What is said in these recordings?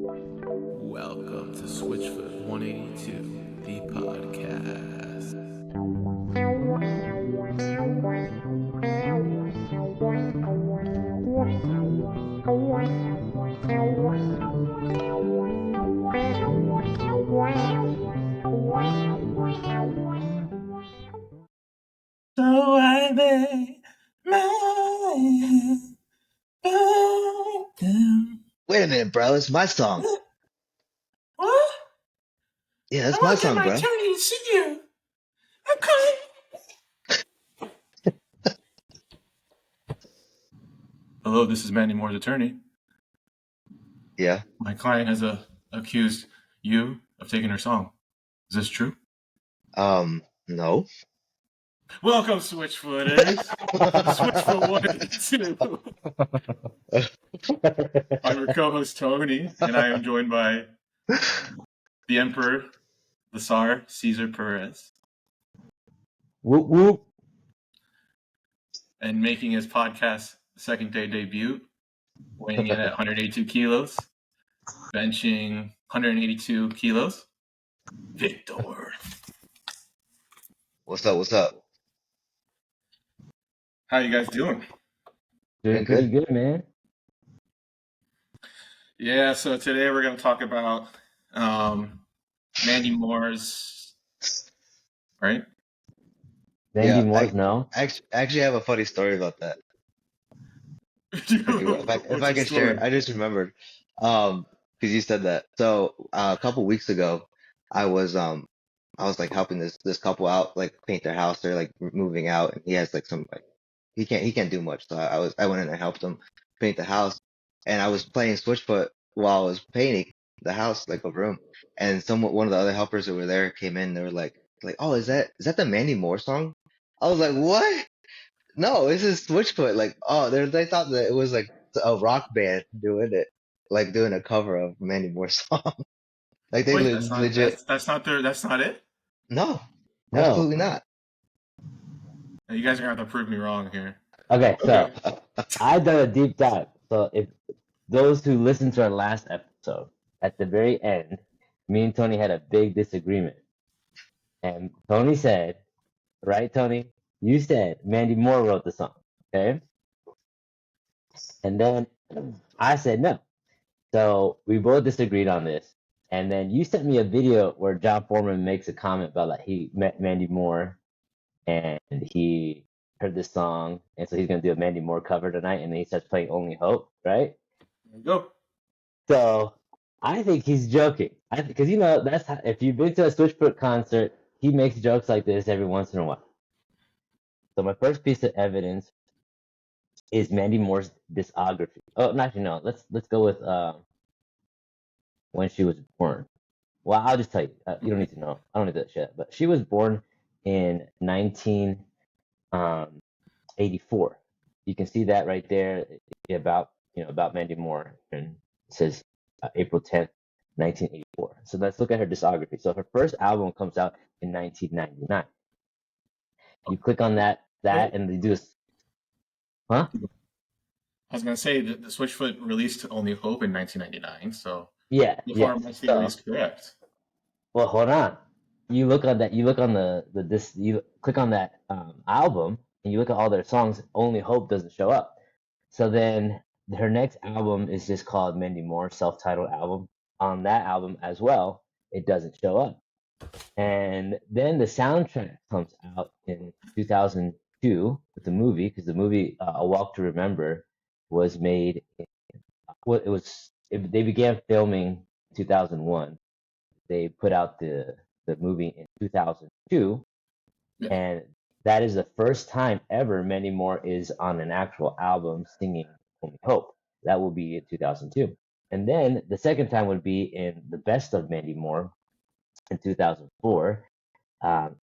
Welcome to Switchfoot 182, the podcast. So I made my Wait a minute, bro. It's my song. What? Yeah, that's my song, bro. Turn to see you. I'm coming. Hello, this is Mandy Moore's attorney. Yeah. My client has accused you of taking her song. Is this true? No. Welcome, Switchfooters. Switchfoot 182. I'm your co-host, Tony, and I am joined by the Emperor, the Tsar, Cesar Perez. Whoop whoop. And making his podcast second day debut, weighing in at 182 kilos, benching 182 kilos, Victor. What's up? What's up? How you guys doing? Doing pretty good, man. Yeah, so today we're going to talk about Mandy Moore's, right? Mandy Moore's, no. Actually, I have a funny story about that. If I can share it, I just remembered. Because you said that. So a couple weeks ago, I was like helping this couple out, like paint their house. They're like moving out, and he has like some like he can't do much. So I went in and helped him paint the house, and I was playing Switchfoot while I was painting the house, like a room. And one of the other helpers who were there came in. They were like, oh, is that the Mandy Moore song? I was like, what? No, this is Switchfoot. Like, oh, they thought that it was like a rock band doing it, like doing a cover of Mandy Moore's song. Like they Wait, legit. that's not it? No, No. absolutely not. You guys are going to have to prove me wrong here. Okay, so I done a deep dive. So if those who listened to our last episode, at the very end, me and Tony had a big disagreement. And Tony said, right, Tony? You said Mandy Moore wrote the song, okay? And then I said no. So we both disagreed on this. And then you sent me a video where Jon Foreman makes a comment about like he met Mandy Moore and he heard this song, and so he's gonna do a Mandy Moore cover tonight, and then he starts playing Only Hope, right? There you go. So I think he's joking. Because that's how, if you've been to a Switchfoot concert, he makes jokes like this every once in a while. So my first piece of evidence is Mandy Moore's discography. Oh, actually no. Let's go with when she was born. Well, I'll just tell you. You don't need to know. I don't need to share that. But she was born in 1984. You can see that right there about Mandy Moore, and it says April 10th, 1984. So let's look at her discography. So her first album comes out in 1999. You click on that, and they do this. Huh? I was going to say that the Switchfoot released Only Hope in 1999, so yeah. my theory is correct. Well, hold on. You look on that. You look on you click on that album, and you look at all their songs. Only Hope doesn't show up. So then her next album is just called Mandy Moore, self-titled album. On that album as well, it doesn't show up. And then the soundtrack comes out in 2002 with the movie, because the movie A Walk to Remember was made. They began filming in 2001. They put out the movie in 2002, and that is the first time ever Mandy Moore is on an actual album singing Only Hope. That will be in 2002. And then the second time would be in The Best of Mandy Moore in 2004.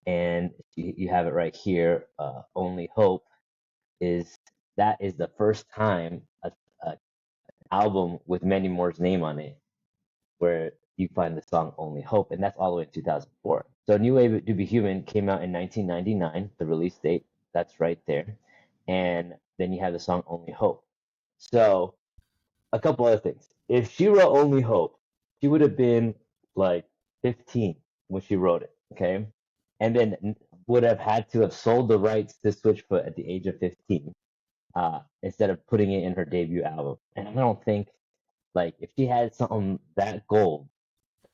And you have it right here. Only Hope is the first time an album with Mandy Moore's name on it where you find the song Only Hope, and that's all the way in 2004. So New Way to Be Human came out in 1999, the release date, that's right there. And then you have the song Only Hope. So a couple other things. If she wrote Only Hope, she would have been like 15 when she wrote it, okay? And then would have had to have sold the rights to Switchfoot at the age of 15, instead of putting it in her debut album. And I don't think, like, if she had something that gold,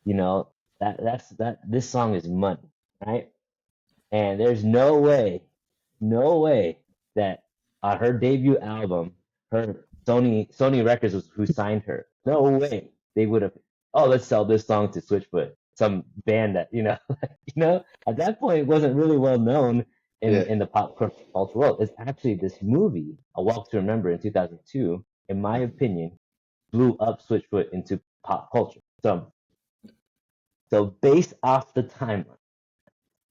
you know, that this song is money, right? And there's no way that on her debut album, her Sony Records was who signed her. No way they would have. Oh, let's sell this song to Switchfoot, some band that at that point it wasn't really well known in Yeah. in the pop culture world. It's actually this movie, A Walk to Remember, in 2002, in my opinion, blew up Switchfoot into pop culture. So based off the timeline,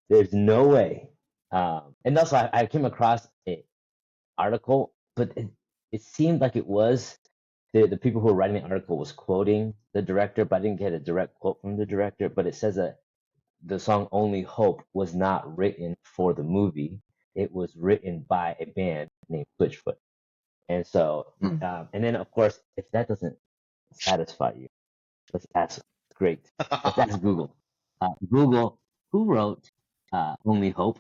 there's no way. And also, I came across an article, but it seemed like it was the people who were writing the article was quoting the director, but I didn't get a direct quote from the director. But it says that the song "Only Hope" was not written for the movie. It was written by a band named Switchfoot. And so, and then of course, if that doesn't satisfy you, let's ask. Great. Let's ask Google. Google, who wrote "Only Hope"?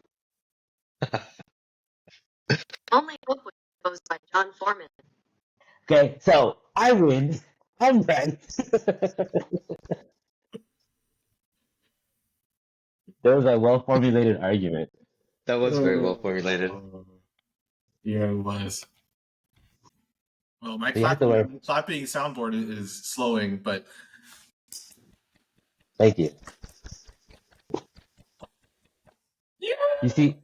Only Hope was composed by Jon Foreman. Okay, so I win. I'm right. There was a well-formulated argument. That was very well formulated. Yeah, it was. Well, my You have to wear. clapping soundboard is slowing, but Thank you. yeah. You see,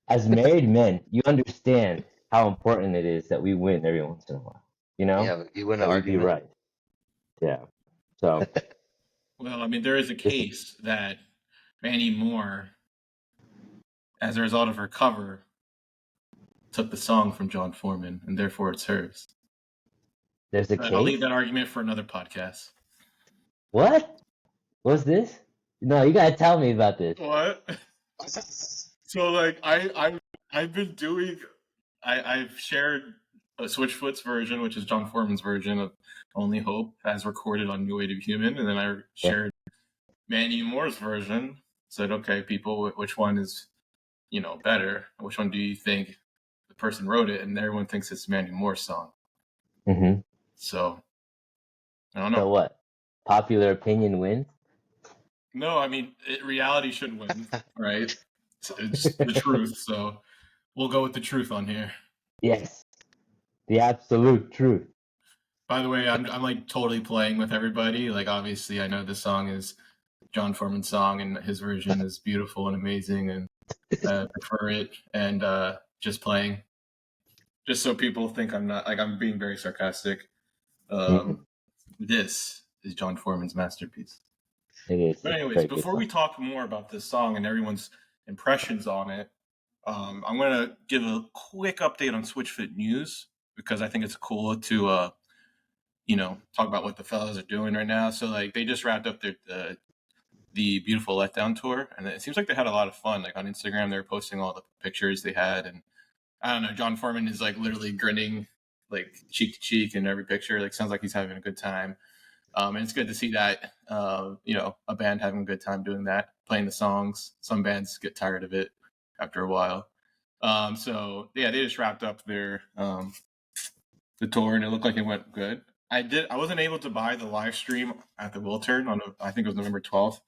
as married men, you understand how important it is that we win every once in a while. You know, Yeah, you win an that we be argument. right. Yeah. So Well, I mean, there is a case that Mandy Moore, as a result of her cover, took the song from Jon Foreman, and therefore it's hers. there's a But I'll leave case. that argument for another podcast. What? What's this? No, you gotta tell me about this. What? So, like, I've been doing. I've shared a Switchfoot's version, which is Jon Foreman's version of "Only Hope," as recorded on New Way to Human, and then I shared Mandy Moore's version. Said, okay, people, which one is, better? Which one do you think the person wrote it? And everyone thinks it's Mandy Moore's song. Mm-hmm. So I don't know. So what? Popular opinion wins. No, I mean, reality should win, right? It's the truth. So we'll go with the truth on here. Yes, the absolute truth. By the way, I'm like totally playing with everybody. Like, obviously, I know this song is Jon Foreman's song, and his version is beautiful and amazing, and I prefer it. And just playing, just so people think I'm being very sarcastic. This is Jon Foreman's masterpiece. It is. But anyways, before we talk more about this song and everyone's impressions on it, I'm going to give a quick update on Switchfoot news, because I think it's cool to talk about what the fellas are doing right now. So, like, they just wrapped up the Beautiful Letdown tour, and it seems like they had a lot of fun. Like, on Instagram, they were posting all the pictures they had, and I don't know, Jon Foreman is like literally grinning, like, cheek to cheek in every picture. Like, sounds like he's having a good time. And it's good to see that, a band having a good time doing that, playing the songs. Some bands get tired of it after a while. So yeah, they just wrapped up their the tour, and it looked like it went good. I wasn't able to buy the live stream at the Wiltern on, I think it was November 12th.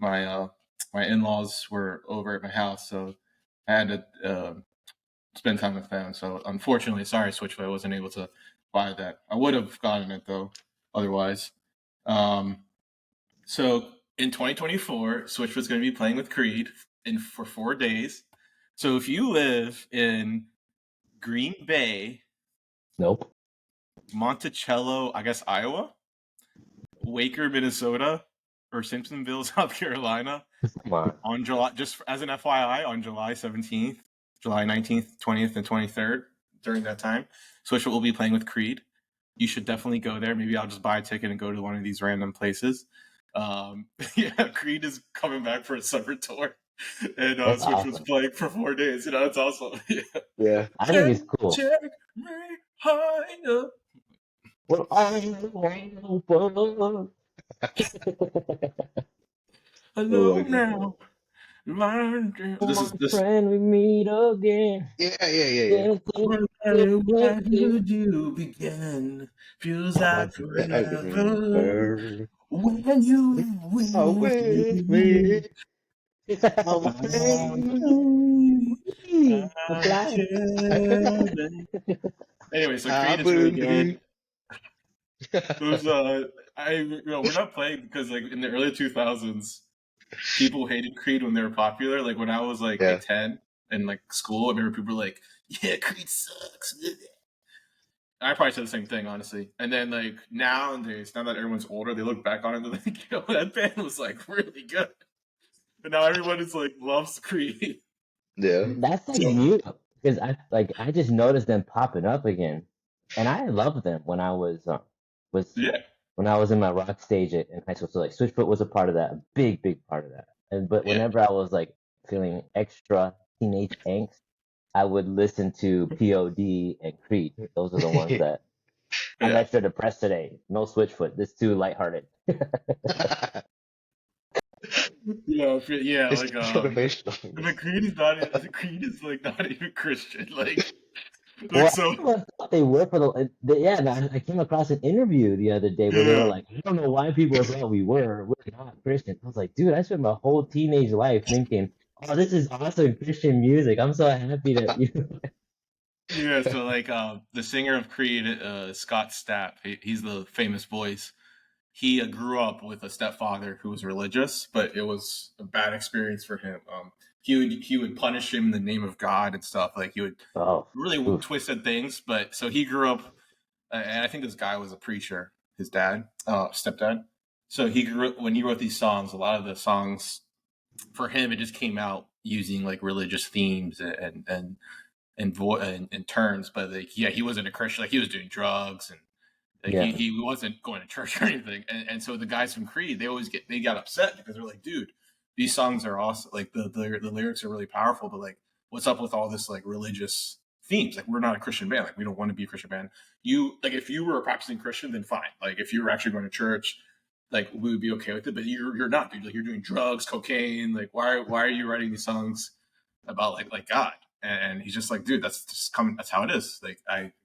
My in-laws were over at my house, so I had to spend time with them. So unfortunately, sorry, Switchfoot, I wasn't able to buy that. I would have gotten it though, otherwise. So in 2024, Switchfoot's going to be playing with Creed for 4 days. So if you live in Green Bay, Nope. Monticello, I guess Iowa, Waker, Minnesota, or Simpsonville, South Carolina, on July, just as an FYI, on July 17th, July 19th, 20th, and 23rd, during that time, Switchfoot will be playing with Creed. You should definitely go there. Maybe I'll just buy a ticket and go to one of these random places. Yeah, Creed is coming back for a summer tour, and Switch was playing for 4 days. It's awesome. Yeah, I think it's cool. Check me high up. Well, I want Oh my Alone god. now. This my is this. friend, we meet again. Yeah. Gonna take Why it did you begin? Feels like I forever. remember. When you Oh, with with me, me. I'm afraid. I'm I flying. can't. Anyway, so I Creed is really believe. good. It was we're not playing because like in the early 2000s, people hated Creed when they were popular. Like when I was like Yeah. 10 in like school, I remember people were like, "Yeah, Creed sucks." I probably said the same thing, honestly. And then like nowadays, now that everyone's older, they look back on it and they're like, "Yo, that band was like really good." And now everyone is like loves Creed. Yeah. That's like So new because I just noticed them popping up again, and I loved them when I was yeah, when I was in my rock stage in high school. So like Switchfoot was a part of that, a big part of that. And but yeah, whenever I was like feeling extra teenage angst, I would listen to POD and Creed. Those are the ones that I'm yeah. extra depressed today. No Switchfoot. This too lighthearted. Yeah, It's like motivational. the Creed is not the Creed is like not even Christian. Like Well, so everyone thought they were for yeah. And I came across an interview the other day where they were yeah. like, I don't know why people thought we're not Christian. I was like, dude, I spent my whole teenage life thinking, oh, this is awesome Christian music. I'm so happy that you. Yeah, so like the singer of Creed, Scott Stapp, he's the famous voice. He grew up with a stepfather who was religious, but it was a bad experience for him. He would punish him in the name of God and stuff. Like he would Oh, really oof. twisted things. But so he grew up, and I think this guy was a preacher. His dad, stepdad. So he grew up when he wrote these songs. A lot of the songs for him, it just came out using like religious themes and terms. But like, yeah, he wasn't a Christian. Like he was doing drugs and like Yeah. he wasn't going to church or anything. And so the guys from Creed, they got upset because they're like, dude, these songs are awesome. Like the lyrics are really powerful, but like, what's up with all this like religious themes? Like we're not a Christian band. Like we don't want to be a Christian band. You like if you were a practicing Christian, then fine. Like if you were actually going to church, like we would be okay with it. But you're not, dude. Like you're doing drugs, cocaine. Like why are you writing these songs about like God? And he's just like, dude, that's just coming. That's how it is. Like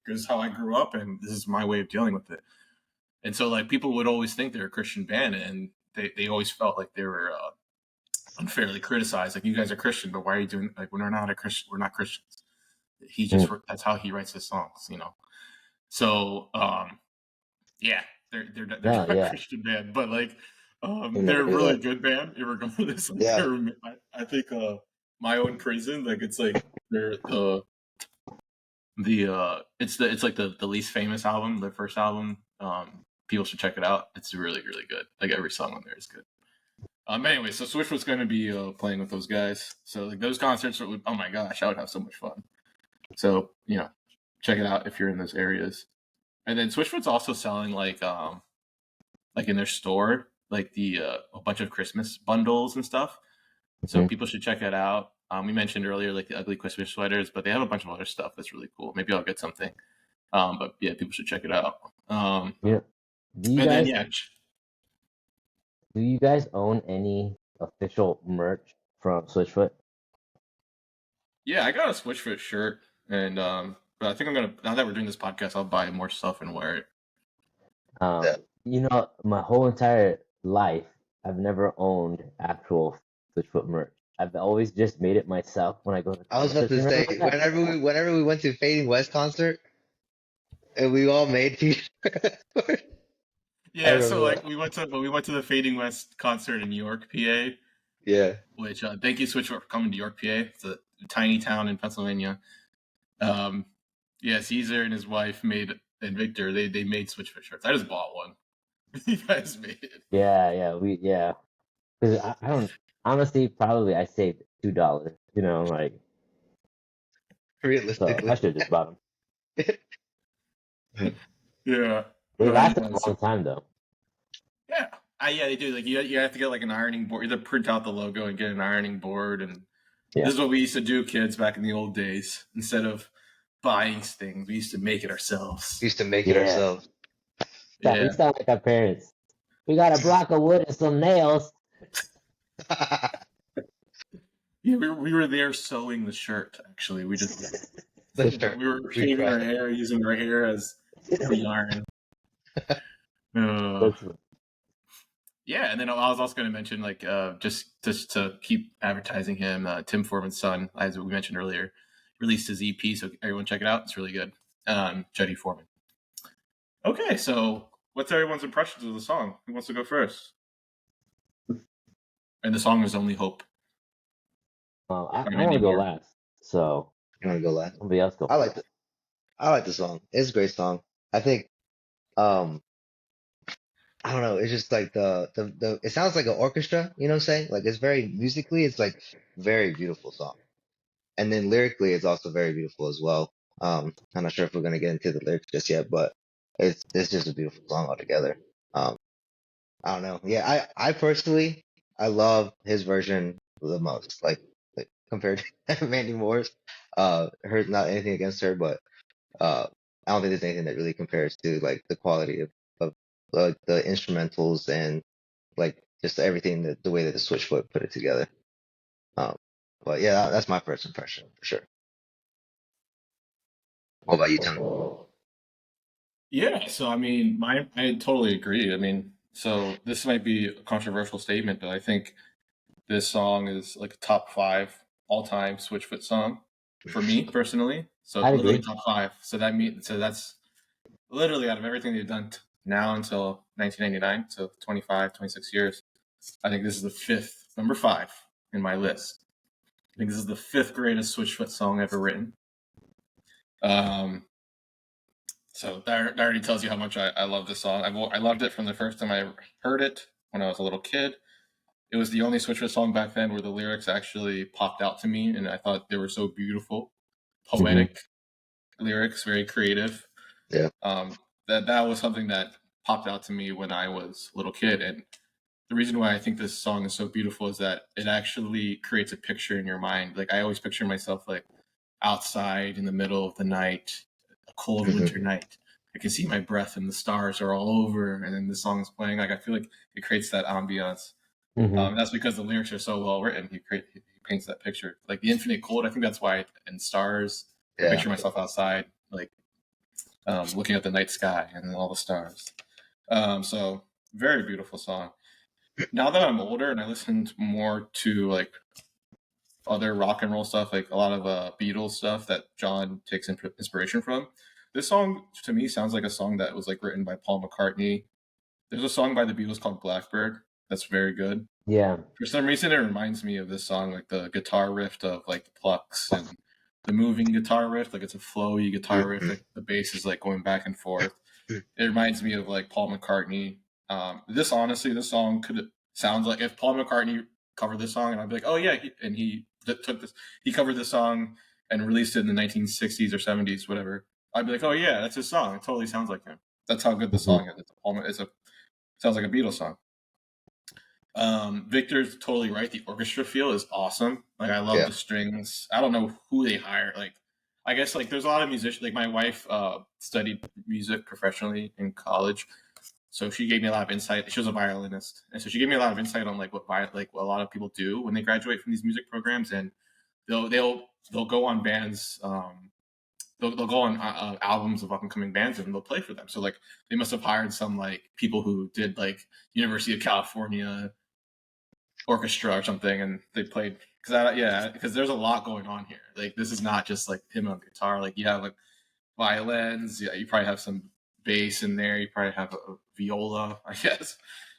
this is how I grew up, and this is my way of dealing with it. And so like people would always think they're a Christian band, and they always felt like they were unfairly criticized. Like you guys are Christian, but why are you doing like when we're not a Christian? We're not Christians. He just Mm. that's how he writes his songs, you know. So yeah, they're not No, a yeah. Christian band, but like I they're never a knew really that. good band. Regardless, like Yeah. I think my own prison, like it's like they're the it's like the least famous album, their first album. People should check it out. It's really good. Like every song on there is good. Anyway, so Switch was going to be playing with those guys. So like those concerts would, oh my gosh, I would have so much fun. So check it out if you're in those areas. And then Switchfoot's also selling like in their store like the a bunch of Christmas bundles and stuff. So Mhm. people should check it out. We mentioned earlier like the ugly Christmas sweaters, but they have a bunch of other stuff that's really cool. Maybe I'll get something. But yeah, people should check it out. Yeah. Do you And then guys yeah, do you guys own any official merch from Switchfoot? yeah, I got a Switchfoot shirt, and but I think I'm gonna now that we're doing this podcast, I'll buy more stuff and wear it. Yeah. You know, my whole entire life, I've never owned actual Switchfoot merch. I've always just made it myself when I go to I was about concerts. to Remember say, that? whenever we went to Fading West concert and we all made t-shirts. I Yeah, so remember like that. we went to the Fading West concert in New York, PA, Yeah. which thank you Switchfoot for coming to York, PA. It's a tiny town in Pennsylvania. Um, yeah, Cesar and his wife made and Victor they made Switchfoot shirts. I just bought one. You guys made it. Yeah. Because I don't honestly probably I saved $2. You know, like so I Realistically. should have just bought them. Yeah. They lasted Yeah. a long time though. Yeah. Yeah, they do. Like you have to get like an ironing board. You have to print out the logo and get an ironing board. And Yeah. this is what we used to do, kids, back in the old days. Instead of buying things, we used to make it ourselves. Used to make it Yeah. ourselves. We Yeah. sound like our parents. We got a block of wood and some nails. Yeah, we were there sewing the shirt. Actually, we were We shaving our cried. hair, using our hair as the yarn. That's Yeah, and then I was also going to mention, like, just to keep advertising him, Tim Foreman's son, as we mentioned earlier, released his EP, so everyone check it out. It's really good. Jody Foreman. Okay, so what's everyone's impressions of the song? Who wants to go first? And the song is Only Hope. I By want Mandy to go Moore. last. So You want to go last? somebody else go. I like the song. It's a great song. I think um I don't know, it's just like the it sounds like an orchestra, you know what I'm saying? Like it's very musically, it's like very beautiful song. And then lyrically it's also very beautiful as well. I'm not sure if we're gonna get into the lyrics just yet, but it's just a beautiful song altogether. Um I don't know. Yeah, I personally I love his version the most. Like compared to Mandy Moore's. Her not anything against her, but I don't think there's anything that really compares to like the quality of the instrumentals and like just everything that the way that the Switchfoot put it together. Um, but yeah, that's my first impression for sure. What about you, Tony? Yeah, so I mean, I totally agree. I mean, so this might be a controversial statement, but I think this song is like a top 5 all-time Switchfoot song for me personally. So I'd literally agree. top 5. So that's literally out of everything they've done now until 1999, so 25, 26 years. I think this is the fifth, number 5 in my list. I think this is the 5th greatest Switchfoot song ever written. So that already tells you how much I love this song. I loved it from the first time I heard it when I was a little kid. It was the only Switchfoot song back then where the lyrics actually popped out to me, and I thought they were so beautiful, poetic lyrics, very creative. Yeah. That was something that popped out to me when I was a little kid, and the reason why I think this song is so beautiful is that it actually creates a picture in your mind. Like I always picture myself like outside in the middle of the night, a cold hmm winter night. I can see my breath and the stars are all over, and then the song's playing. Like I feel like it creates that ambiance. That's because the lyrics are so well written. He paints that picture, like the infinite cold. I think that's why. And stars. I Yeah. picture myself outside, like looking at the night sky and all the stars. So very beautiful song. Now that I'm older and I listened more to like other rock and roll stuff, like a lot of Beatles stuff that John takes inspiration from. This song to me sounds like a song that was like written by Paul McCartney. There's a song by the Beatles called Blackbird that's very good. Yeah. For some reason, it reminds me of this song, like the guitar riff of like the Plucks and the moving guitar riff. Like it's a flowy guitar riff. hmm Like the bass is like going back and forth. It reminds me of like Paul McCartney. This honestly, this song could sounds like if Paul McCartney covered this song, and I'd be like, oh yeah, he covered this song and released it in the 1960s or 70s, whatever. I'd be like, oh yeah, that's his song. It totally sounds like him. That's how good the song is. Sounds like a Beatles song. Victor's totally right. The orchestra feel is awesome. Like I love Yeah. the strings. I don't know who they hire. Like I guess like there's a lot of musicians. Like my wife studied music professionally in college, so she gave me a lot of insight. She was a violinist, and so she gave me a lot of insight on like what a lot of people do when they graduate from these music programs, and they'll go on bands. They'll go on albums of up and coming bands and they'll play for them. So like they must have hired some like people who did like University of California orchestra or something, and they played because there's a lot going on here. Like this is not just like him on guitar. Like you have like violins. Yeah, you probably have some bass in there. You probably have a viola, I guess.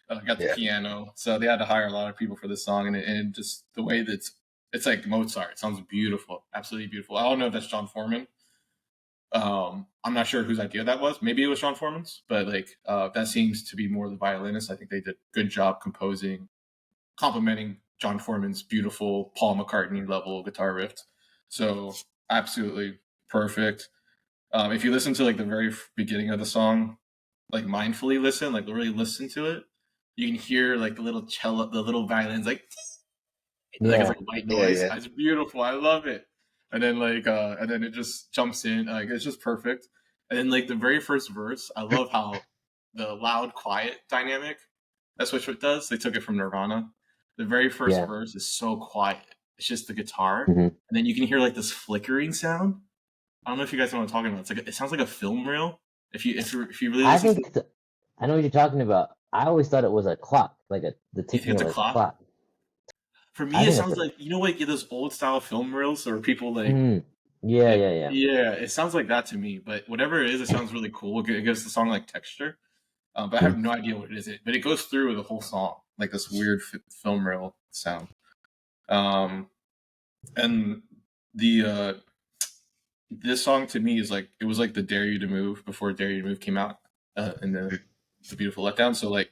Got the Yeah. piano. So they had to hire a lot of people for this song, and just the way that it's like Mozart. It sounds beautiful, absolutely beautiful. I don't know if that's Jon Foreman. I'm not sure whose idea that was. Maybe it was Jon Foreman's, but like that seems to be more the violinist. I think they did a good job composing, complementing Jon Foreman's beautiful Paul McCartney level guitar riff. So absolutely perfect. If you listen to like the very beginning of the song, like mindfully listen, like really listen to it, you can hear like the little cello, the little violins, like it's like white noise. Yeah. It's beautiful. I love it. And then and then it just jumps in. Like it's just perfect. And then like the very first verse, I love how the loud quiet dynamic. That's what it does. They took it from Nirvana. The very first verse is so quiet. It's just the guitar, and then you can hear like this flickering sound. I don't know if you guys know what I'm talking about. It's like it sounds like a film reel. If you really I listen think I know what you're talking about. I always thought it was a clock, like the ticking of a clock. For me, it sounds like, like those old style film reels or people like. Yeah. Yeah, it sounds like that to me. But whatever it is, it sounds really cool. It gives the song like texture. But I have no idea what it is. But it goes through the whole song, like this weird film reel sound. And this song to me is like, it was like the Dare You to Move before Dare You to Move came out in the Beautiful Letdown. So like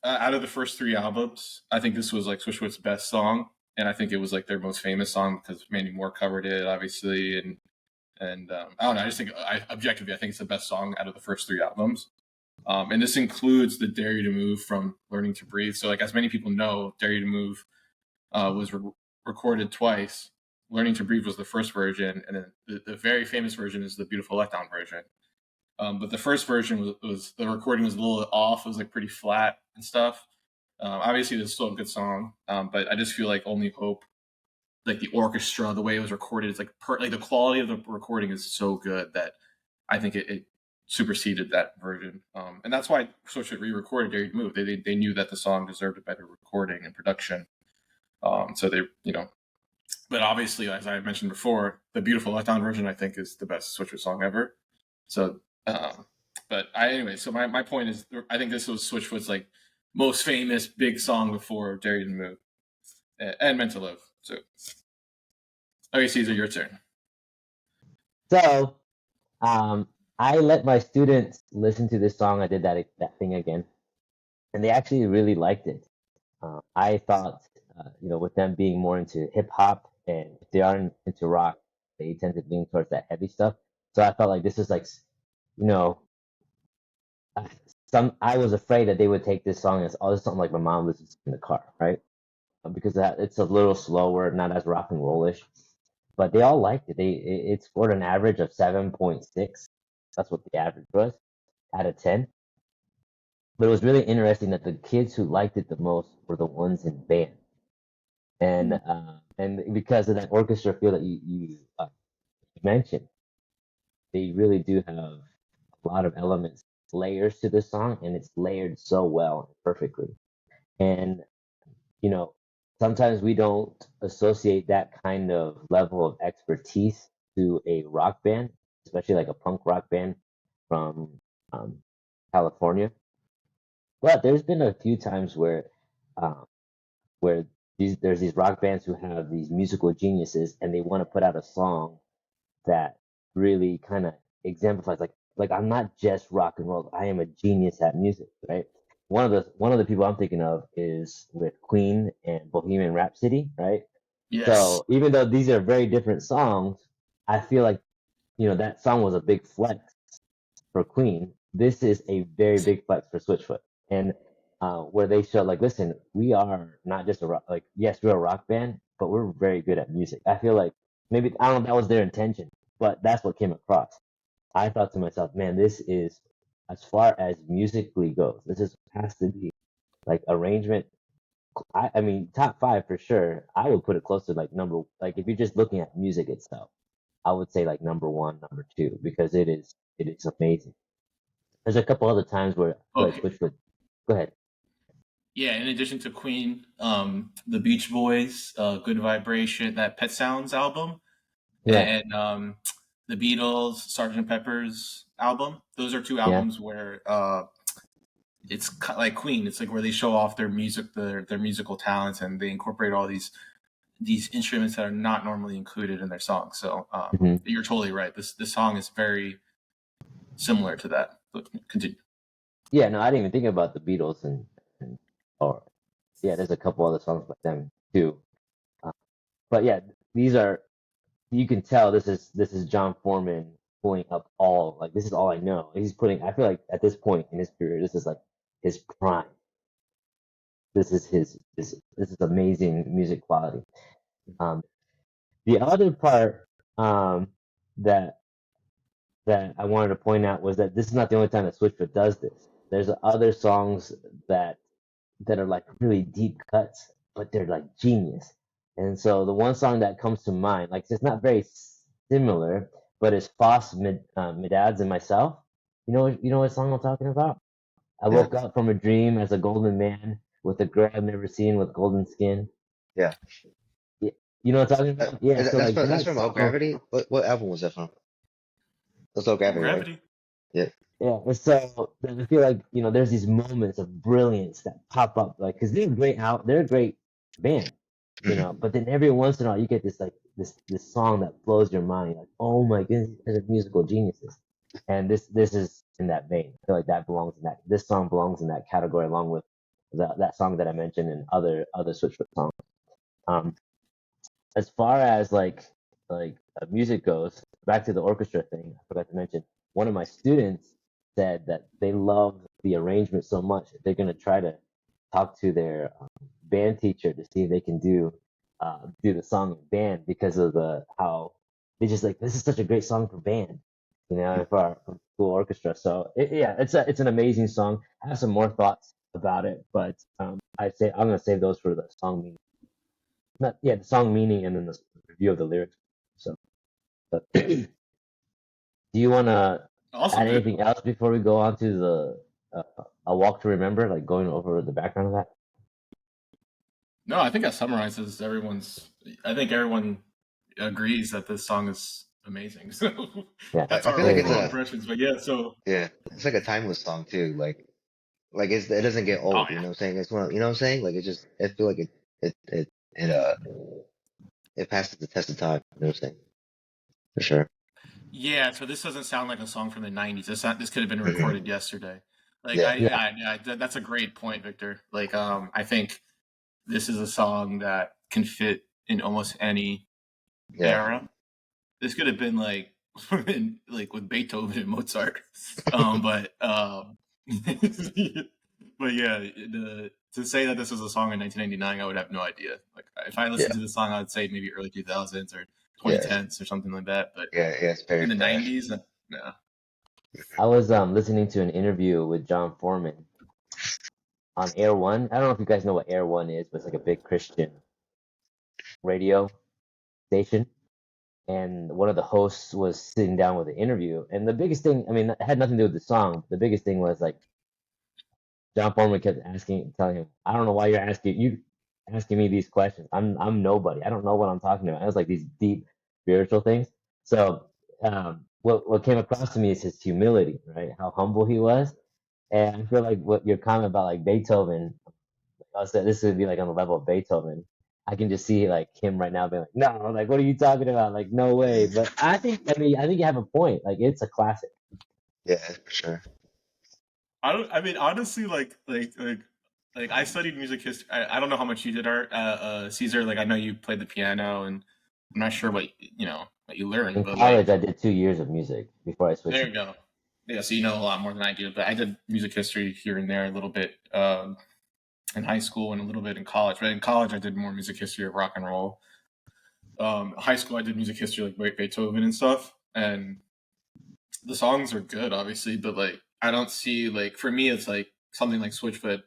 out of the first 3 albums, I think this was like Switchfoot's best song, and I think it was like their most famous song because Mandy Moore covered it, obviously, and I don't know. I just think objectively, I think it's the best song out of the first 3 albums. And this includes the Dare You to Move from Learning to Breathe. So like as many people know, Dare You to Move was recorded twice. Learning to Breathe was the first version, and then the very famous version is the Beautiful Letdown version. But the first version was the recording was a little off. It was like pretty flat and stuff. Obviously, it's still a good song, but I just feel like Only Hope, like the orchestra, the way it was recorded, it's like the quality of the recording is so good that I think it superseded that version. And that's why Switchfoot re-recorded Dare You to Move. They knew that the song deserved a better recording and production. So they, but obviously, as I mentioned before, the Beautiful Letdown version I think is the best Switchfoot song ever. So, but so my point is, I think this was Switchfoot's like most famous big song before Dare You to Move and Meant to Live. So, okay, Cesar, your turn. So, I let my students listen to this song. I did that thing again, and they actually really liked it. I thought, with them being more into hip hop, and if they aren't into rock, they tend to lean towards that heavy stuff. So I felt like this is like, I was afraid that they would take this song as, oh, this is something like my mom listens to in the car, right? Because it's a little slower, not as rock and rollish. But they all liked it. It scored an average of 7.6. That's what the average was out of 10. But it was really interesting that the kids who liked it the most were the ones in band, and because of that orchestra feel that you mentioned, they really do have a lot of elements, layers to the song, and it's layered so well and perfectly. And sometimes we don't associate that kind of level of expertise to a rock band, especially like a punk rock band from California. But there's been a few times uh, where there's these rock bands who have these musical geniuses, and they want to put out a song that really kind of exemplifies, like I'm not just rock and roll. I am a genius at music, right? One of the people I'm thinking of is with Queen and Bohemian Rhapsody, right? Yes. So even though these are very different songs, I feel like that song was a big flex for Queen. This is a very big flex for Switchfoot, and where they show like, listen, we are not just a rock, like, yes, we're a rock band, but we're very good at music. I feel like maybe, I don't know if that was their intention, but that's what came across. I thought to myself, man, this is, as far as musically goes, has to be like arrangement. I mean, top 5 for sure. I would put it close to like like if you're just looking at music itself, I would say like number 1, number 2, because it is amazing. There's a couple other times where I switch with. Go ahead. Yeah, in addition to Queen, the Beach Boys, Good Vibration, that Pet Sounds album, and the Beatles, Sgt. Pepper's album. Those are 2 albums where it's like Queen. It's like where they show off their musical talents, and they incorporate all these instruments that are not normally included in their songs. So you're totally right. This song is very similar to that. But continue. Yeah, no, I didn't even think about the Beatles there's a couple other songs by them too. But yeah, you can tell this is Jon Foreman pulling up all, like, this is all I know. I feel like at this point in his career, this is like his prime. This is amazing music quality. The other part that that I wanted to point out was that this is not the only time that Switchfoot does this. There's other songs that are like really deep cuts, but they're like genius. And so the one song that comes to mind, like it's not very similar, but it's Foss, Midads, and Myself. You know what song I'm talking about? I Yeah. woke up from a dream as a golden man with a girl I've never seen with golden skin. Yeah. Yeah, you know what I'm talking about? Yeah. So like That's that from Oh song. Gravity. What album was that from? That's Oh Oh, Gravity, right? Gravity. Yeah. Yeah, and so I feel like there's these moments of brilliance that pop up, like because they're a great band, Hmm. but then every once in a while you get this like this song that blows your mind, like oh my goodness, these guys are musical geniuses, and this is in that vein. I feel like this song belongs in that category along with that song that I mentioned and other Switchfoot songs. Um, as far as music goes, back to the orchestra thing, I forgot to mention one of my students said that they love the arrangement so much that they're going to try to talk to their band teacher to see if they can do the song in band because of the how they just like this is such a great song for band, for school orchestra. So yeah, it's an amazing song. I have some more thoughts about it, but I'd say I'm gonna save those for the song meaning. Not yeah, the song meaning and then the review of the lyrics. So, but do you want to Awesome, add dude. anything else before we go on to the a walk to remember, like going over the background of that? No, I think that summarizes everyone's. I think everyone agrees that this song is amazing. So Yeah, that's I our feel like it is it's overall amazing. impressions. But yeah, so yeah, it's like a timeless song too. Like it doesn't get oh old. You yeah, know what I'm saying? It's one. You know what I'm saying? Like I feel like it it passes the test of time. You know what I'm saying? For sure. yeah. So this doesn't sound like a song from the '90s. This could have been Hmm. recorded yesterday. Like Yeah. Yeah, that's a great point, Victor. Like I think this is a song that can fit in almost any Yeah. era. This could have been like like with Beethoven and Mozart, but but yeah, to say that this was a song in 1999, I would have no idea. Like if I listened Yeah. to the song, I'd say maybe early 2000s or Yeah. 2010s or something like that. But Yeah. Yeah. It's very in the fresh. 90s, no. I was listening to an interview with Jon Foreman on Air One. I don't know if you guys know what Air One is, but it's like a big Christian radio station. And one of the hosts was sitting down with the interview, and the biggest thing, I mean, it had nothing to do with the song. The biggest thing was like John Foreman kept telling him, "I don't know why you're asking me these questions. I'm nobody. I don't know what I'm talking about." It was like these deep spiritual things. So what came across to me is his humility, right? How humble he was, and I feel like what your comment about like Beethoven, I said this would be like on the level of Beethoven. I can just see like him right now being like, "No, like what are you talking about? Like no way." But I think you have a point. Like it's a classic. Yeah. For sure. I don't. I mean, honestly, like I studied music history. I don't know how much you did art, Caesar. Like I know you played the piano, and I'm not sure what you learned, In but like college, I did 2 years of music before I switched. there you go. Yeah, so you know a lot more than I do. But I did music history here and there a little bit in high school and a little bit in college. But in college, I did more music history of rock and roll. High school, I did music history like Beethoven and stuff, and the songs are good, obviously. But like, I don't see like for me, it's like something like Switchfoot.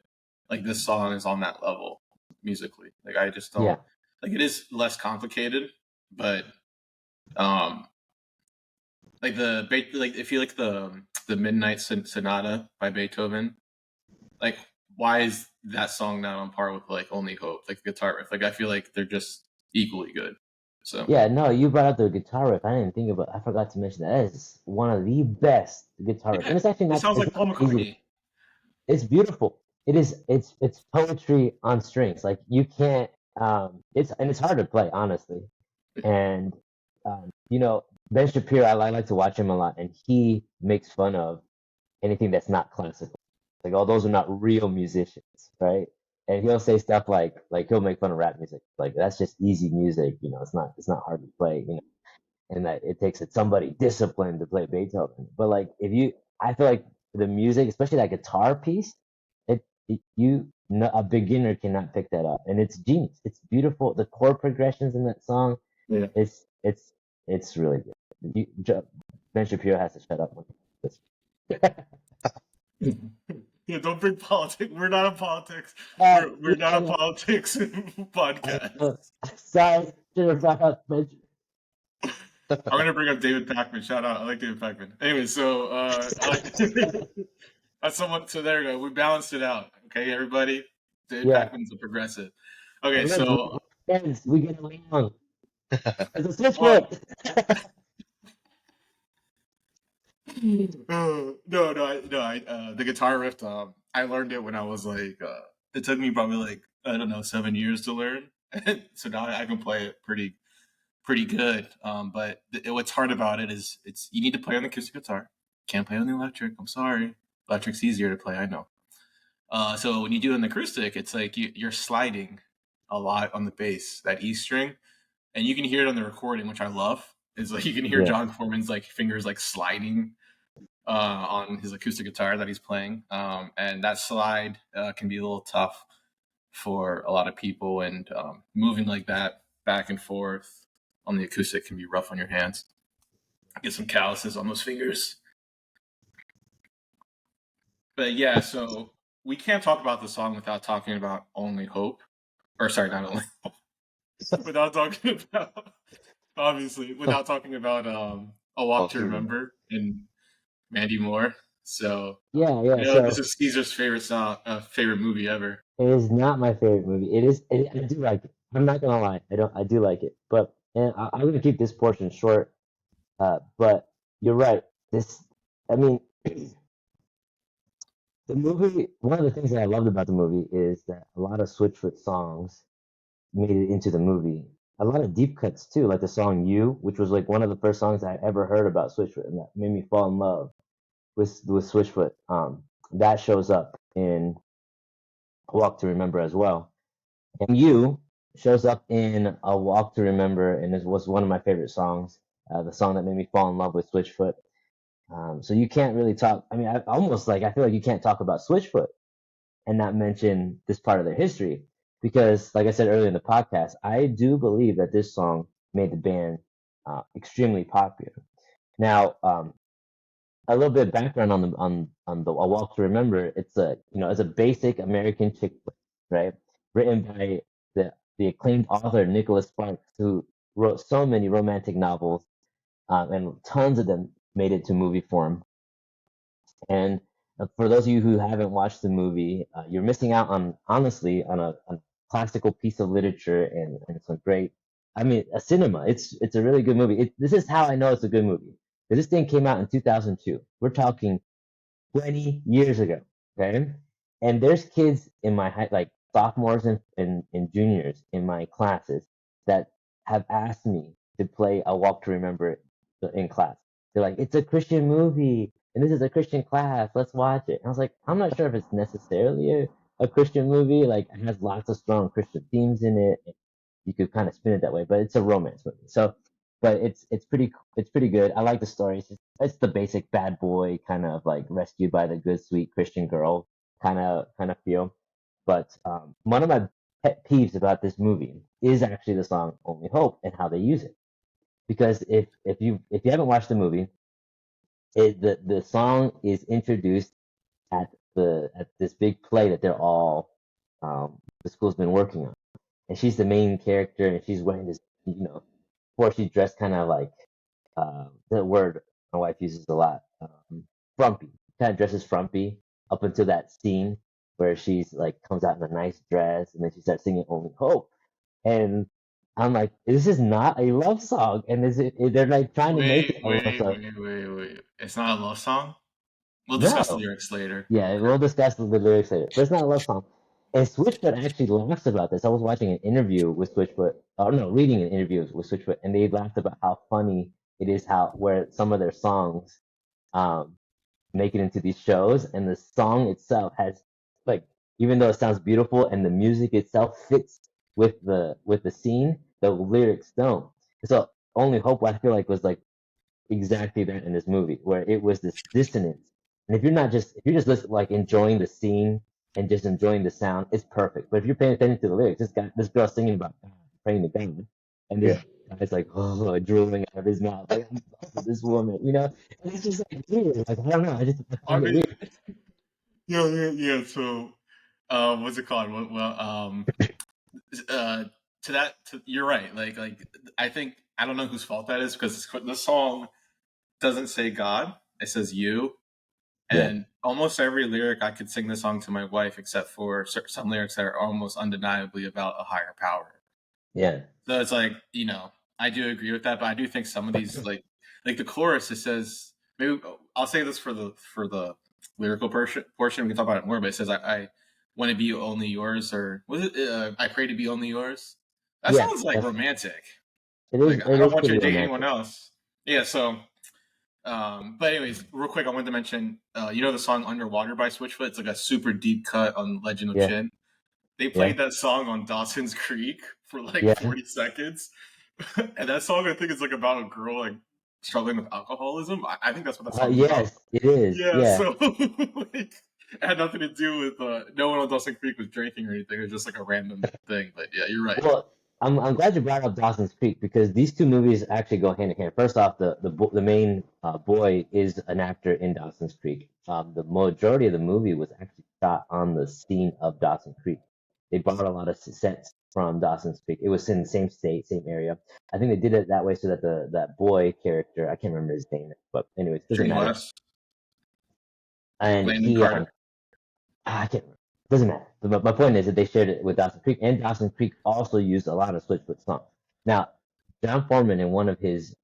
Like this song is on that level musically. Like I just don't Yeah, like it is less complicated, but um like if you like the Midnight Sonata by Beethoven, like why is that song not on par with like Only Hope, like the guitar riff? Like I feel like they're just equally good. So yeah. No, you brought up the guitar riff. I didn't think about. I forgot to mention that. That is one of the best guitar riffs, yeah, and it's actually it not. sounds It's like Paul not easy. McCartney. It's beautiful. It is. It's poetry on strings. Like you can't. It's hard to play, honestly. And Ben Shapiro, I like to watch him a lot, and he makes fun of anything that's not classical. Like, oh, those are not real musicians, right? And he'll say stuff like he'll make fun of rap music. Like that's just easy music, it's not hard to play, and that it takes somebody disciplined to play Beethoven. But like I feel like the music, especially that guitar piece, a beginner cannot pick that up, and it's genius. It's beautiful. The chord progressions in that song, Yeah. it's it's really good. Ben Shapiro has to shut up when Yeah, don't bring politics. We're not a politics. We're not a yeah, politics podcast. sorry, should have brought up Ben. I'm gonna bring up David Pakman. Shout out. I like David Pakman. Anyway, so I like that's someone. So there you go. We balanced it out. Okay, everybody. David Yeah, Pakman's a progressive. Okay, look, so we're friends. We get along. It's a well, Switchfoot. the guitar riff. I learned it when I was like. It took me probably like I don't know 7 years to learn, so now I can play it pretty good. But what's hard about it is it's you need to play on the acoustic guitar. Can't play on the electric. I'm sorry. Electric's easier to play. I know. So when you do an acoustic, it's like you're sliding a lot on the bass, that E string, and you can hear it on the recording, which I love. Is like you can hear Yeah, Jon Foreman's like fingers like sliding on his acoustic guitar that he's playing, and that slide can be a little tough for a lot of people, and moving like that back and forth on the acoustic can be rough on your hands. Get some calluses on those fingers. But yeah, so we can't talk about the song without talking about Only Hope. Or sorry, not Only Hope. Without talking about obviously without talking about A Walk All to to remember. Remember and Mandy Moore. So yeah. I know this So is Caesar's favorite song, favorite movie ever. it is not my favorite movie. It is. I do like it. I'm not gonna lie. I don't. I do like it. But and I'm gonna keep this portion short. But you're right. This. I mean, the movie. One of the things that I loved about the movie is that a lot of Switchfoot songs made it into the movie. A lot of deep cuts too, like the song "You," which was like one of the first songs I ever heard about Switchfoot, and that made me fall in love with Switchfoot. That shows up in "A Walk to Remember" as well. And You shows up in A Walk to Remember, and it was one of my favorite songs, the song that made me fall in love with Switchfoot. So you can't really talk. I mean, I feel like you can't talk about Switchfoot and not mention this part of their history because, like I said earlier in the podcast, I do believe that this song made the band extremely popular. Now, a little bit of background on the A Walk to Remember. It's a basic American chick flick, right? Written by the acclaimed author Nicholas Sparks, who wrote so many romantic novels, and tons of them made it to movie form. And for those of you who haven't watched the movie, you're missing out on honestly on a classical piece of literature and some great. I mean, a cinema. It's a really good movie. This is how I know it's a good movie. This thing came out in 2002. We're talking 20 years ago. Okay, and there's kids in my like sophomores and juniors in my classes that have asked me to play A Walk to Remember in class. They're like, it's a Christian movie, and this is a Christian class. Let's watch it. And I was like, I'm not sure if it's necessarily a Christian movie. Like, it has lots of strong Christian themes in it. You could kind of spin it that way, but it's a romance movie. So, but it's pretty good. I like the story. It's the basic bad boy kind of like rescued by the good sweet Christian girl kind of feel. But one of my pet peeves about this movie is actually the song "Only Hope" and how they use it. Because if you haven't watched the movie, the song is introduced at this big play that the school's been working on, and she's the main character, and she's wearing this, before she's dressed kind of like the word my wife uses a lot, frumpy. Kind of dresses frumpy up until that scene where she's like comes out in a nice dress, and then she starts singing "Only Hope," and I'm like, this is not a love song, and they're like trying to make Wait, it a love wait, song. wait, wait, wait. It's not a love song? We'll discuss the No, lyrics later. yeah, Okay. we'll discuss the lyrics later, but it's not a love song. And Switchfoot actually laughs about this. I was watching an interview with Switchfoot, or no, reading an interview with Switchfoot, and they laughed about how funny it is how where some of their songs um, make it into these shows, and the song itself has like, even though it sounds beautiful and the music itself fits with the scene, the lyrics don't. So Only Hope, I feel like, was like exactly that in this movie, where it was this dissonance. And if you're just like enjoying the scene and just enjoying the sound, it's perfect. But if you're paying attention to the lyrics, this girl singing about God, praying to God, and this Yeah. guy's like, oh, drooling out of his mouth, like, I'm in love with this woman, you know? And it's just like weird. Like, I don't know, I I find it mean, weird. yeah. So, what's it called? Well, uh, you're right. Like, I think I don't know whose fault that is because the song doesn't say God; it says you. Yeah, And almost every lyric I could sing the song to my wife, except for some lyrics that are almost undeniably about a higher power. yeah, So it's like, I do agree with that, but I do think some of these like the chorus, it says, maybe I'll say this for the lyrical portion. We can talk about it more, but it says I want to be only yours, or was it I pray to be only yours. That yeah. sounds like romantic. It is. Like It I don't is want you pretty to date anyone romantic. else. Yeah, so but anyways, real quick, I wanted to mention, the song "Underwater" by Switchfoot. It's like a super deep cut on Legend of Yeah, Chin. They yeah, played that song on Dawson's Creek for like yeah. 40 seconds, and that song I think is like about a girl like struggling with alcoholism. I think that's what that song's about. Yes, it is. Yeah, Yeah. so like, it had nothing to do with no one on Dawson Creek was drinking or anything. It was just like a random thing. But yeah, you're right. Well, I'm glad you brought up Dawson's Creek because these two movies actually go hand in hand. First off, the main boy is an actor in Dawson's Creek. The majority of the movie was actually shot on the scene of Dawson Creek. They brought a lot of sets from Dawson's Creek. It was in the same state, same area. I think they did it that way so that that boy character, I can't remember his name, but anyways, doesn't Shane matter. West, And Landon he Carter. I can't remember. Doesn't matter. But my point is that they shared it with Dawson Creek, and Dawson Creek also used a lot of Switchfoot songs. Now, Jon Foreman, in one of his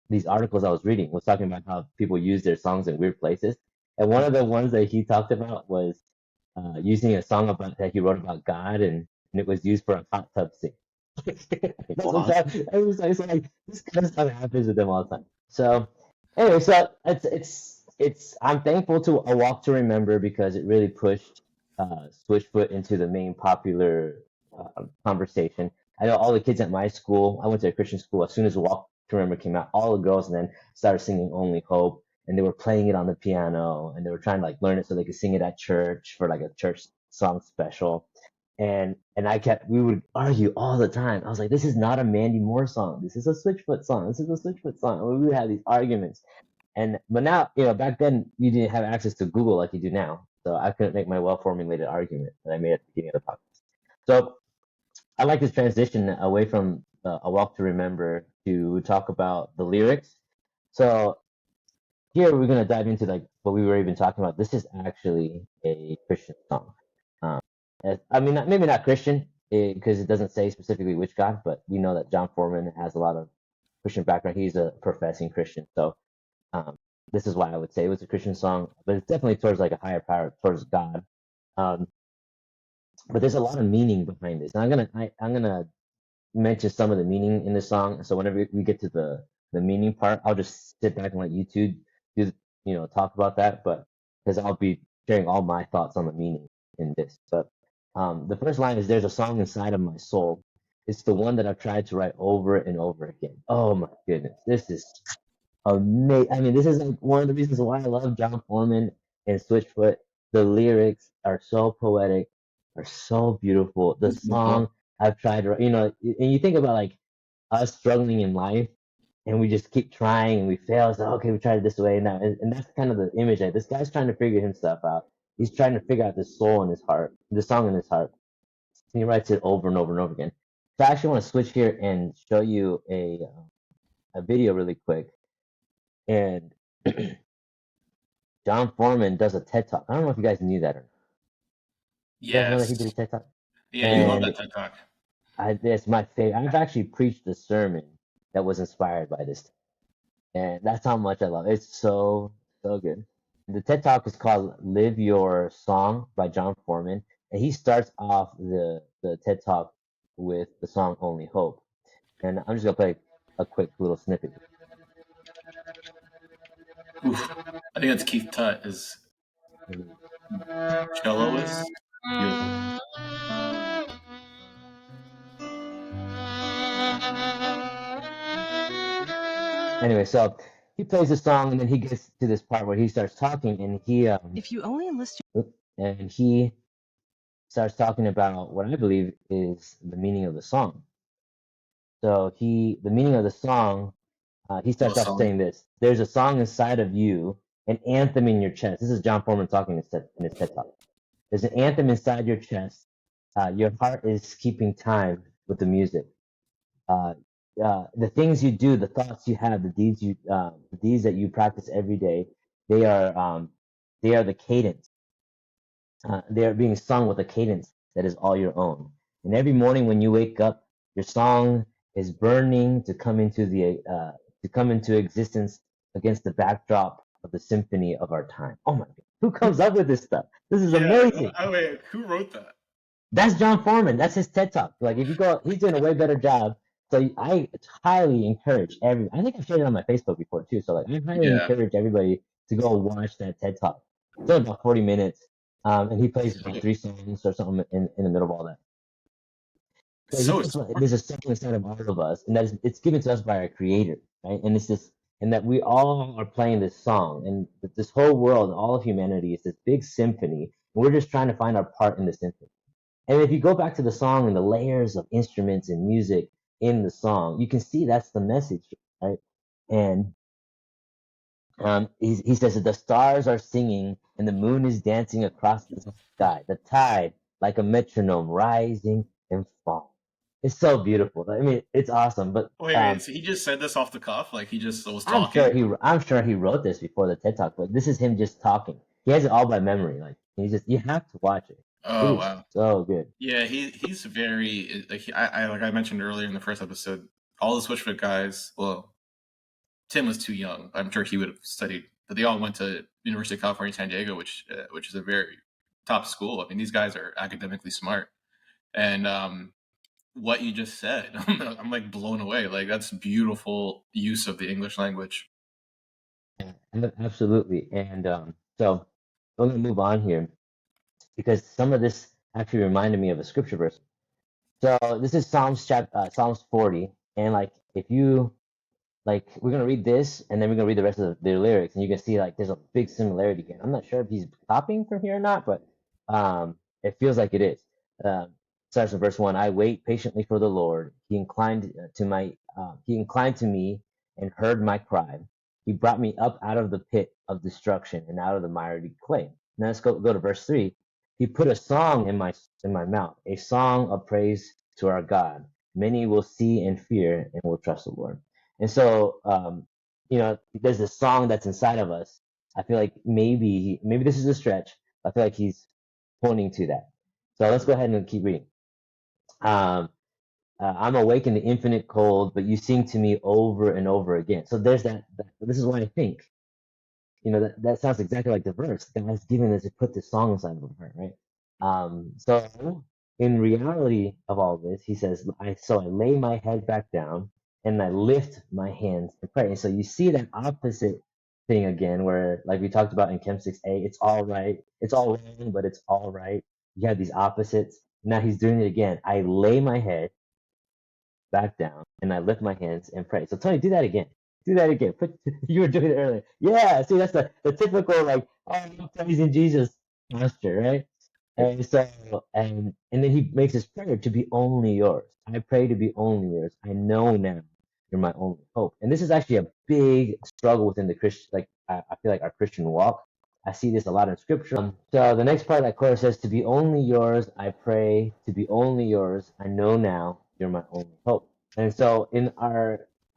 these articles I was reading, was talking about how people use their songs in weird places, and one of the ones that he talked about was using a song about that he wrote about God, and it was used for a hot tub scene. That's what What? I was like, this kind of stuff happens with them all the time. So anyway, so it's I'm thankful to A Walk to Remember because it really pushed Switchfoot into the main popular conversation. I know all the kids at my school. I went to a Christian school. As soon as A Walk to Remember came out, all the girls and then started singing Only Hope, and they were playing it on the piano, and they were trying to like learn it so they could sing it at church for like a church song special. And we would argue all the time. I was like, this is not a Mandy Moore song. This is a Switchfoot song. This is a Switchfoot song. And we would have these arguments. But now, back then you didn't have access to Google like you do now. So I couldn't make my well-formulated argument that I made at the beginning of the podcast. So I like this transition away from A Walk to Remember to talk about the lyrics. So here we're gonna dive into like what we were even talking about. This is actually a Christian song. Um, I mean, maybe not Christian because it doesn't say specifically which God, but we know that Jon Foreman has a lot of Christian background. He's a professing Christian, so um, this is why I would say it was a Christian song, but it's definitely towards like a higher power, towards God. Um, but there's a lot of meaning behind this, and I'm gonna mention some of the meaning in the song. So whenever we get to the meaning part, I'll just sit back and let you two do talk about that. But because I'll be sharing all my thoughts on the meaning in this. But the first line is, "There's a song inside of my soul. It's the one that I've tried to write over and over again." Oh my goodness, this is amazing. I mean, this is like one of the reasons why I love Jon Foreman and Switchfoot. The lyrics are so poetic, are so beautiful. The song I've tried to, and you think about like us struggling in life, and we just keep trying and we fail. So okay, we tried it this way now, and that's kind of the image. Like this guy's trying to figure himself out. He's trying to figure out the soul in his heart, the song in his heart. And he writes it over and over and over again. So I actually want to switch here and show you a video really quick. And Jon Foreman does a TED Talk. I don't know if you guys knew that or not. You guys know that he did a Yes. TED Talk? Yeah, you love And that TED Talk. it's my favorite. I've actually preached a sermon that was inspired by this. And that's how much I love it. It's so, so good. The TED Talk is called Live Your Song by Jon Foreman. And he starts off the TED Talk with the song Only Hope. And I'm just going to play a quick little snippet. Oof. I think that's Keith Tutt is celloist. Beautiful. Anyway, so he plays the song and then he gets to this part where he starts talking and If you only enlist and he starts talking about what I believe is the meaning of the song. So the meaning of the song, he Love starts off song. saying this: "There's a song inside of you, an anthem in your chest." This is Jon Foreman talking in his TED Talk. There's an anthem inside your chest. Your heart is keeping time with the music. Uh, the things you do, the thoughts you have, the deeds that you practice every day, they are they are the cadence. They are being sung with a cadence that is all your own. And every morning when you wake up, your song is burning to come into existence against the backdrop of the symphony of our time. Oh my God, who comes up with this stuff? This is Yeah. amazing. Wait, who wrote that? That's Jon Foreman. That's his TED Talk. Like if you go, he's doing a way better job. So I highly encourage I think I've shared it on my Facebook before too. So like I highly Yeah. encourage everybody to go watch that TED Talk. It's only about 40 minutes. And he plays about 3 songs or something in the middle of all that. So he So talks about there's a song inside of all of us, and it's given to us by our Creator, right? And it's this, and that we all are playing this song, and that this whole world, all of humanity, is this big symphony, and we're just trying to find our part in the symphony. And if you go back to the song and the layers of instruments and music in the song, you can see that's the message, right? And he says that the stars are singing and the moon is dancing across the sky, the tide like a metronome rising and falling. It's so beautiful. I mean, it's awesome. But wait. So he just said this off the cuff, like he just was I'm talking. sure he wrote this before the TED Talk. But this is him just talking. He has it all by memory. Like you have to watch it. It Oh is wow. so good. Yeah, he's very like I like I mentioned earlier in the first episode. All the Switchfoot guys. Well, Tim was too young. I'm sure he would have studied, but they all went to University of California, San Diego, which is a very top school. I mean, these guys are academically smart, and what you just said, I'm like blown away. Like that's beautiful use of the English language. Absolutely. And so I'm going to move on here because some of this actually reminded me of a scripture verse. So this is Psalms 40, and like if you like, we're gonna read this, and then we're gonna read the rest of the lyrics, and you can see like there's a big similarity here. I'm not sure if he's copying from here or not, but it feels like it is. Starts in verse 1. I wait patiently for the Lord. He inclined to me and heard my cry. He brought me up out of the pit of destruction and out of the miry clay. Now let's go to verse 3. He put a song in my mouth, a song of praise to our God. Many will see and fear and will trust the Lord. And so, there's this song that's inside of us. I feel like maybe this is a stretch. I feel like he's pointing to that. So let's go ahead and keep reading. Um, I'm awake in the infinite cold, but you sing to me over and over again. So there's that. This is why I think, that sounds exactly like the verse. God's giving us to put this song inside of her, right? So in reality of all this, he says, I lay my head back down and I lift my hands and pray. And so you see that opposite thing again, where like we talked about in Chem 6A, it's all right, it's all wrong, but it's all right. You have these opposites. Now he's doing it again. I lay my head back down and I lift my hands and pray. So Tony, do that again. Do that again. You were doing it earlier. Yeah, see, that's the typical like, oh, I'm praising Jesus posture, right? And so, and then he makes his prayer to be only yours. I pray to be only yours. I know now you're my only hope. And this is actually a big struggle within the Christian, like I feel like our Christian walk. I see this a lot in scripture. So the next part of that chorus says, to be only yours, I pray, to be only yours. I know now you're my only hope. And so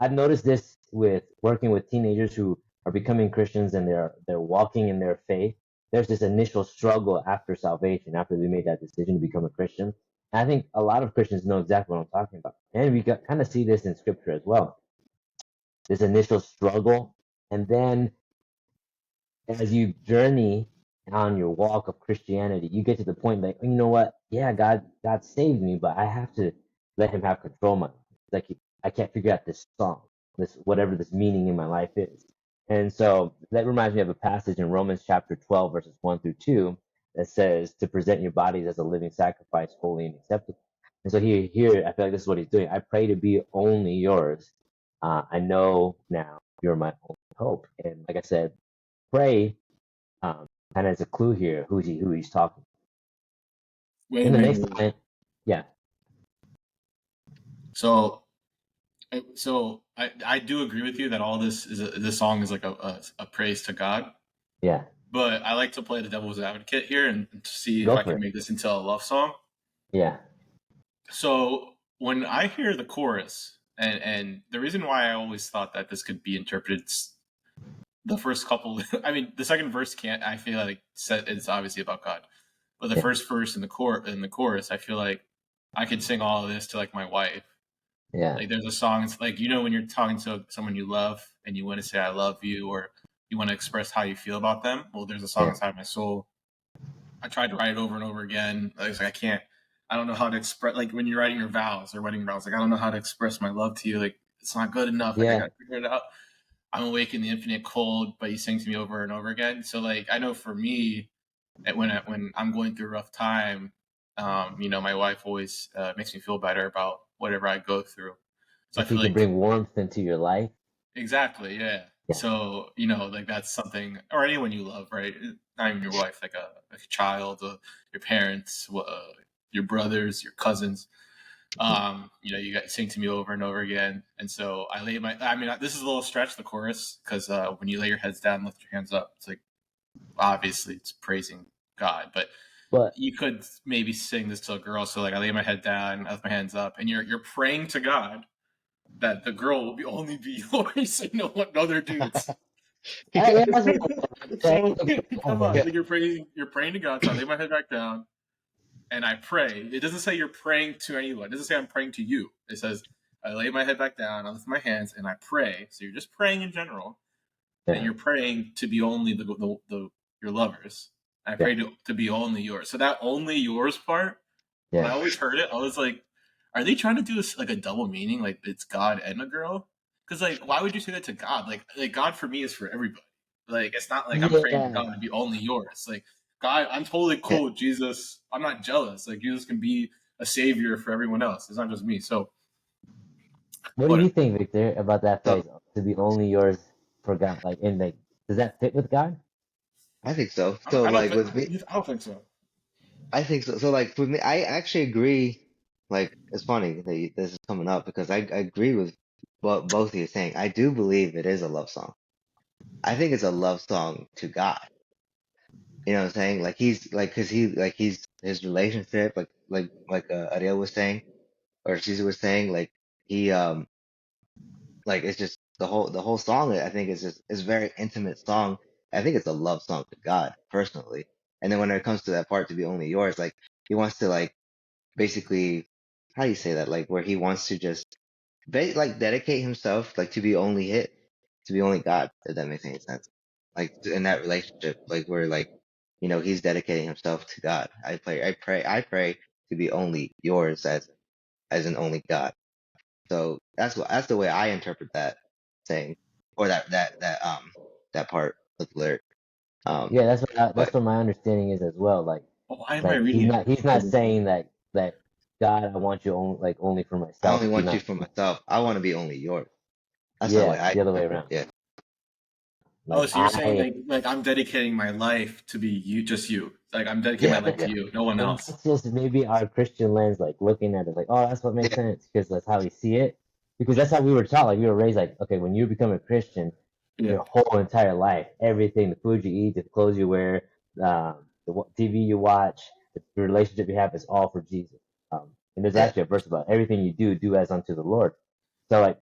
I've noticed this with working with teenagers who are becoming Christians and they're walking in their faith. There's this initial struggle after salvation, after they made that decision to become a Christian. And I think a lot of Christians know exactly what I'm talking about. And we kind of see this in scripture as well. This initial struggle. And then as you journey on your walk of Christianity, you get to the point like, you know what? Yeah, God saved me, but I have to let him have control of my life. Like I can't figure out this song, this whatever this meaning in my life is. And so that reminds me of a passage in Romans chapter 12, verses 1 through 2, that says to present your bodies as a living sacrifice, holy and acceptable. And so here, I feel like this is what he's doing. I pray to be only yours. I know now you're my only hope. And like I said, pray kind of as a clue here who he's talking. Wait, In the wait, next wait. line, yeah. So So I do agree with you that all this song is like a praise to God. Yeah, But I like to play the devil's advocate here and to see if go I for can it. make this into a love song. Yeah, So when I hear the chorus, and the reason why I always thought that this could be interpreted, the first couple, I mean, the second verse can't. I feel like it's obviously about God, but the yeah, first verse in the chorus, I feel like I could sing all of this to like my wife. yeah, Like there's a song, it's like when you're talking to someone you love and you want to say I love you, or you want to express how you feel about them. Well, there's a song yeah. inside my soul. I tried to write it over and over again. I was like, I can't. I don't know how to express. Like when you're writing your vows or wedding vows, like I don't know how to express my love to you. Like it's not good enough. Like I Yeah. got to figure it out. I'm awake in the infinite cold, but you sing to me over and over again. So like I know for me, when I'm going through a rough time, my wife always makes me feel better about whatever I go through. So I If he feel can like bring warmth into your life. exactly, yeah. Yeah, So like that's something, or anyone you love, right? Not even your wife, like a child, your parents, your brothers, your cousins. You got sing to me over and over again, and so I lay my. I mean, this is a little stretch the chorus because when you lay your heads down, lift your hands up, it's like obviously it's praising God, but but you could maybe sing this to a girl. So like I lay my head down, I lift my hands up, and you're praying to God that the girl will only be yours and no one other dudes. yeah, that's what So come on, Yeah. like you're praying to God. So I lay my head back down and I pray. It doesn't say you're praying to anyone. It doesn't say I'm praying to you. It says I lay my head back down, I lift my hands, and I pray. So you're just praying in general, and yeah, you're praying to be only your lovers. I yeah, pray to be only yours. So that only yours part, when I yeah, always heard it, I was like, are they trying to do like a double meaning? Like it's God and a girl? Because like, why would you say that to God? Like God for me is for everybody. Like it's not like I'm praying to yeah. God to be only yours. Like God, I'm totally Yeah. cool with Jesus. I'm not jealous. Like Jesus can be a savior for everyone else. It's not just me. So What do you whatever. think, Victor, about that So phrase? To be only yours for God. Like, and like, does that fit with God? I think so. I don't, So I don't like think with me, I don't think so. I think so. So like with me, I actually agree. Like it's funny that this is coming up because I agree with what both of you are saying. I do believe it is a love song. I think it's a love song to God. You know what I'm saying? Like he's like, cause he's his relationship, like Ariel was saying, or Caesar was saying, like he like it's just the whole song. I think is a very intimate song. I think it's a love song to God personally. And then when it comes to that part to be only yours, like he wants to like basically, how do you say that? Like where he wants to just like dedicate himself like to be only to be only God, if that makes any sense. Like in that relationship, like where like, he's dedicating himself to God. I pray to be only yours as an only God. So that's the way I interpret that saying, or that part of the lyric. Um, Yeah, that's but what my understanding is as well. Why am I Like reading he's not saying that God, I want you only like only for I myself. only He's want you not. for myself. I want to be only yours. That's the way Yeah, I the other way interpret around. it. Yeah. Oh, Like so you're saying I, like I'm dedicating my life to be you, just you. Like I'm dedicating my Yeah. life yeah, to Yeah. you, no one and else. that's just maybe our Christian lens, like looking at it, like, oh, that's what makes Yeah. sense because that's how we see it. Because that's how we were taught. Like we were raised, like, okay, when you become a Christian, Yeah. your whole entire life, everything, the food you eat, the clothes you wear, TV you watch, the relationship you have is all for Jesus. And there's Yeah. actually a verse about everything you do, do as unto the Lord. So like,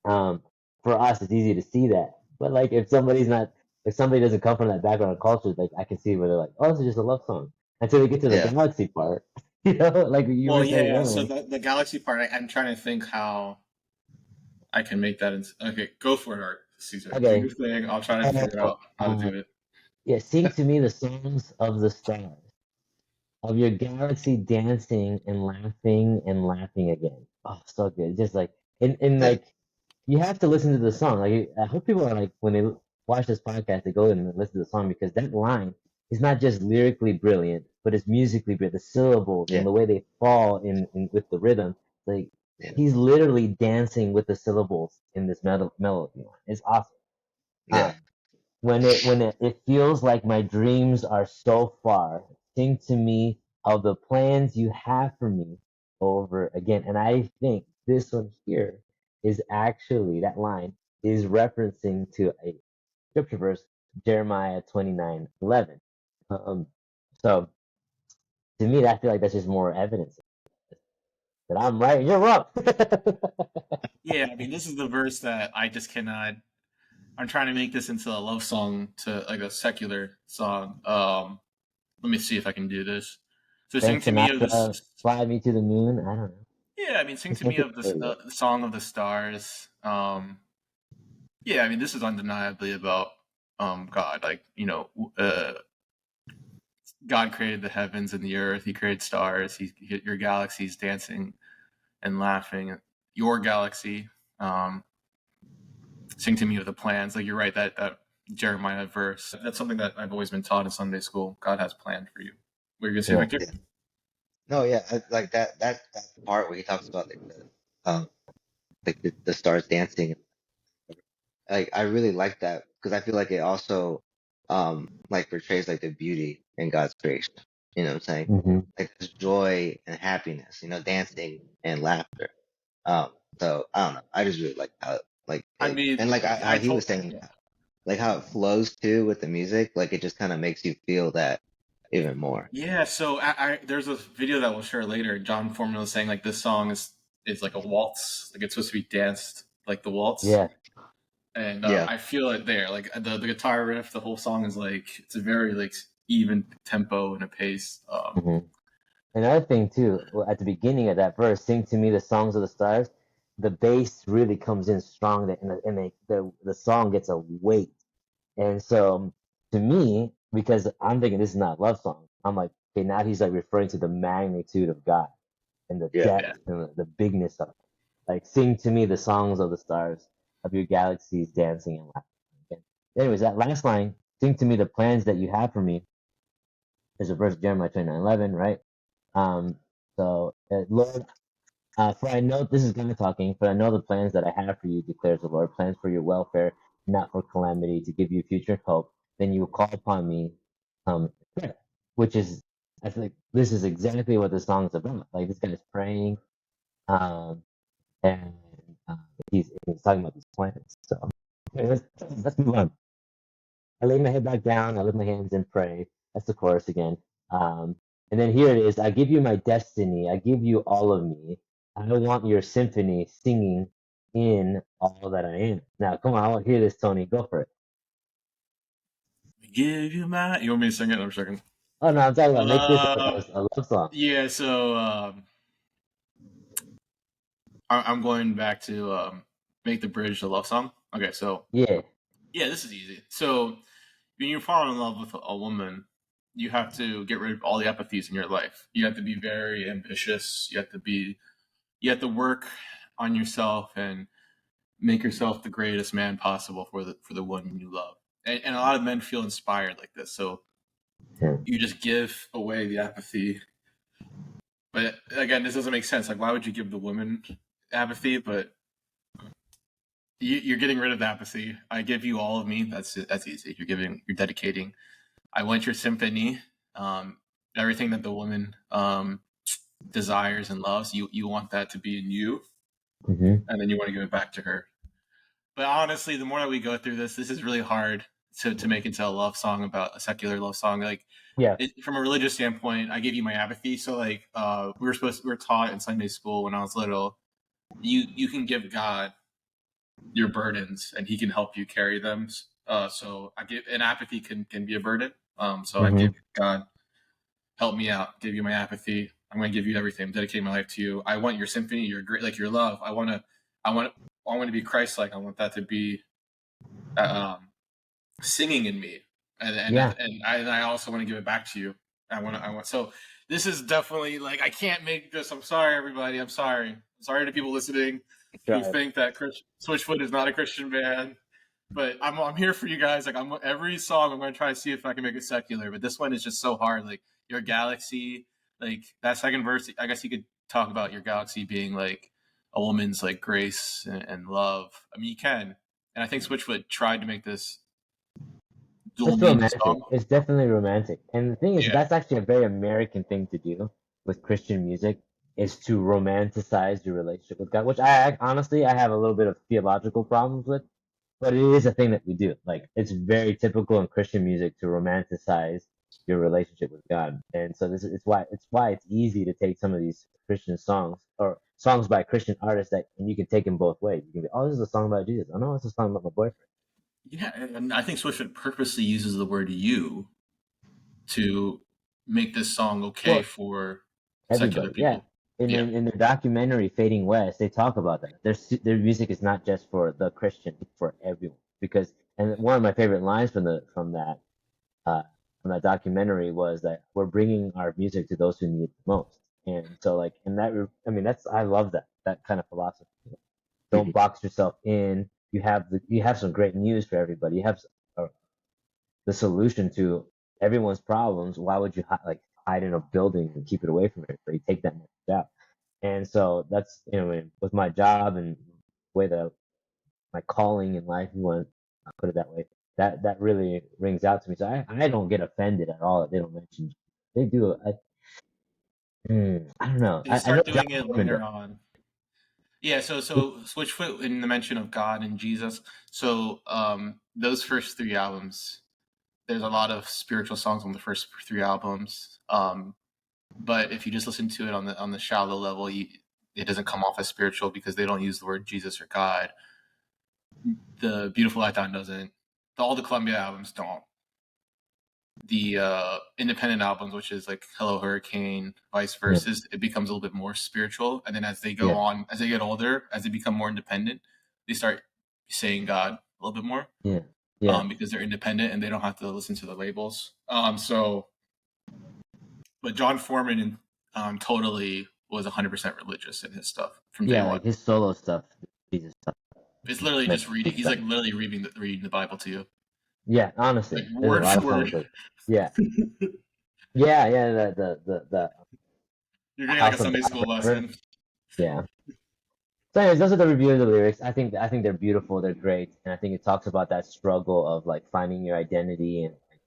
um, for us, it's easy to see that. But like, if somebody doesn't come from that background or culture, like I can see where they're like, oh, this is just a love song until they get to the Yeah. galaxy part. Like you Well, were yeah, saying yeah. So earlier. the galaxy part, I'm trying to think how I can make that. Okay, go for it, Art Caesar. Do Okay. your thing. I'll try to figure out how to Uh, do it. yeah, sing to me the songs of the stars, of your galaxy dancing and laughing again. Oh, so good. Just like and Yeah. like you have to listen to the song. Like I hope people are like when they watch this podcast, they go and listen to the song because that line is not just lyrically brilliant, but it's musically brilliant. The syllables Yeah. and the way they fall in with the rhythm, like Yeah. he's literally dancing with the syllables in this melody line. It's awesome. Yeah. Um, it feels like my dreams are so far, sing to me of the plans you have for me over again. And I think this one here is actually, that line is referencing to a scripture verse, Jeremiah 29:11. Um, so to me, I feel like that's just more evidence that I'm right and you're wrong. Yeah, I mean, this is the verse that I just cannot. I'm trying to make this into a love song to like a secular song. Let me see if I can do this. So sing Frank to me of this. Sinatra, Fly Me to the Moon. I don't know. Yeah, I mean, sing to There me of you this go. the song of the stars. Yeah, I mean, this is undeniably about God. Like, God created the heavens and the earth. He created stars. Your galaxies dancing and laughing. Your galaxy. Um, Sing to me of the plans. Like, you're right, that Jeremiah verse. That's something that I've always been taught in Sunday school. God has planned for you. What are you gonna say, Yeah. Victor? Yeah. No, yeah, like that part where he talks about like the stars dancing. Like I really like that because I feel like it also like portrays like the beauty in God's creation. You know what I'm saying? Hmm. Like there's joy and happiness, dancing and laughter. Um, so I don't know. I just really like how like I it mean, and like I how he told. was saying Yeah. like how it flows too with the music. Like it just kind of makes you feel that even more. Yeah, so there's a video that we'll share later. Jon Foreman was saying like this song is like a waltz, like it's supposed to be danced like the waltz, Yeah. and Yeah, I feel it there. Like the guitar riff, the whole song is like it's a very like even tempo and a pace. Hmm. Another thing too, at the beginning of that verse, "Sing to me the songs of the stars," the bass really comes in strong, and the song gets a weight. And so to me, because I'm thinking this is not a love song, I'm like, okay, now he's like referring to the magnitude of God and the yeah, Yeah, depth and the bigness of it. Like, sing to me the songs of the stars, of your galaxies dancing and laughing. Okay. Anyways, that last line, "Sing to me the plans that you have for me," is a verse, Jeremiah 29:11, right? Lord, for I know, this is God talking, for I know the plans that I have for you, declares the Lord, plans for your welfare, not for calamity, to give you future hope. Then you will call upon me, prayer, which is, I feel like this is exactly what the song is about. Like, this guy's praying, um, and uh, he's talking about these plans. So, okay, let's move on. I lay my head back down, I lift my hands and pray. That's the chorus again. Um, and then here it is: I give you my destiny, I give you all of me. I want your symphony singing in all that I am. Now, come on, I want to hear this, Tony. Go for it. give you my. You want me to sing it? I'm second. Oh, no, I'm talking about make this Um, a love song. yeah. So I'm going back to make the bridge the love song. Okay, so Yeah. yeah, this is easy. So when you fall in love with a woman, you have to get rid of all the apathies in your life. You have to be very ambitious. You have to work on yourself and make yourself the greatest man possible for the woman you love. And a lot of men feel inspired like this. So Yeah. you just give away the apathy. But again, this doesn't make sense. Like, why would you give the woman apathy? But you're getting rid of the apathy. I give you all of me. That's easy. You're dedicating. I want your symphony. Um, Everything that the woman desires and loves, you want that to be in you, Hmm. and then you want to give it back to her. But honestly, the more that we go through this is really hard to make into a love song about a secular love song. Like Yeah. from a religious standpoint, I give you my apathy. So like we were taught in Sunday school when I was little, you can give God your burdens and He can help you carry them. So I give an apathy can be a burden. So I Hmm. give God, help me out, give you my apathy. I'm going to give you everything. I'm dedicating my life to you. I want your symphony, your great, like your love. I want, I want to be Christ-like. I want that to be um, singing in me, Yeah. and I also want to give it back to you. I want. So this is definitely like I can't make this. I'm sorry, everybody. I'm sorry. I'm sorry to people listening who Right. think that Switchfoot is not a Christian band. But I'm here for you guys. Like I'm every song I'm going to try to see if I can make it secular. But this one is just so hard. Like your galaxy, like that second verse. I guess you could talk about your galaxy being like a woman's like grace and love. I mean, you can. And I think Switchfoot tried to make this dual It's meaning romantic. song. It's definitely romantic. And the thing is, Yeah, that's actually a very American thing to do with Christian music. is to romanticize your relationship with God, which I honestly I have a little bit of theological problems with, but it is a thing that we do. Like it's very typical in Christian music to romanticize your relationship with God, and so this is it's why it's easy to take some of these Christian songs or songs by Christian artists that and you can take them both ways. You can be, oh, this is a song about Jesus. Oh no, it's a song about my boyfriend. Yeah, and I think Switchfoot purposely uses the word "you" to make this song okay Well, for secular everybody, yeah. people. And Yeah, then in the documentary Fading West, they talk about that. Their music is not just for the Christian, it's for everyone. Because and one of my favorite lines uh, from that documentary was that we're bringing our music to those who need it the most. And so like and I mean that's I love that kind of philosophy. Don't Mhm. box yourself in. You have some great news for everybody. You have uh, the solution to everyone's problems. Why would you like hide in a building and keep it away from everybody? Take that message out. And so that's with my job and the way that my calling in life, if you want to put it that way, that really rings out to me. So I don't get offended at all that they don't mention. They do. I don't know. they I know start John doing it Foreman later does. on. Yeah, so Switchfoot in the mention of God and Jesus. So those first three albums, there's a lot of spiritual songs on the first three albums. But if you just listen to it on the shallow level, it doesn't come off as spiritual because they don't use the word Jesus or God. The Beautiful Lifetime doesn't. All the Columbia albums don't. The independent albums, which is like Hello Hurricane, Vice Yeah, Versa, it becomes a little bit more spiritual. And then as they go yeah, on, as they get older, as they become more independent, they start saying God a little bit more yeah, yeah, because they're independent and they don't have to listen to the labels. But Jon Foreman totally was 100% religious in his stuff from day yeah. one. Like his solo stuff, Jesus stuff. It's literally Like, just reading. He's like literally reading the Bible to you, yeah, like honestly, there's a word lot for of songs word. like, yeah, yeah, yeah. The You're getting like a House of Sunday God, school whatever. lesson. Yeah. So, anyways, those are the review of the lyrics. I think they're beautiful. They're great, and I think it talks about that struggle of like finding your identity and like,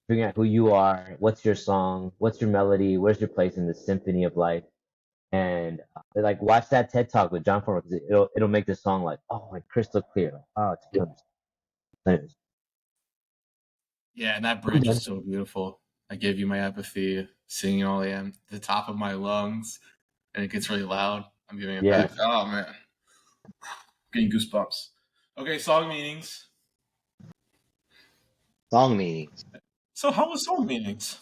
figuring out who you are. What's your song? What's your melody? Where's your place in the symphony of life? And like watch that TED talk with John Foreman because it'll make the song like like crystal clear. Like, oh, it's good. Anyways, Yeah, and that I'm bridge is done. so beautiful. I gave you my apathy, singing all I am, the top of my lungs, and it gets really loud. I'm giving it Yeah. back. Oh man, getting goosebumps. Okay, song meanings. Song meanings. So how was song meanings?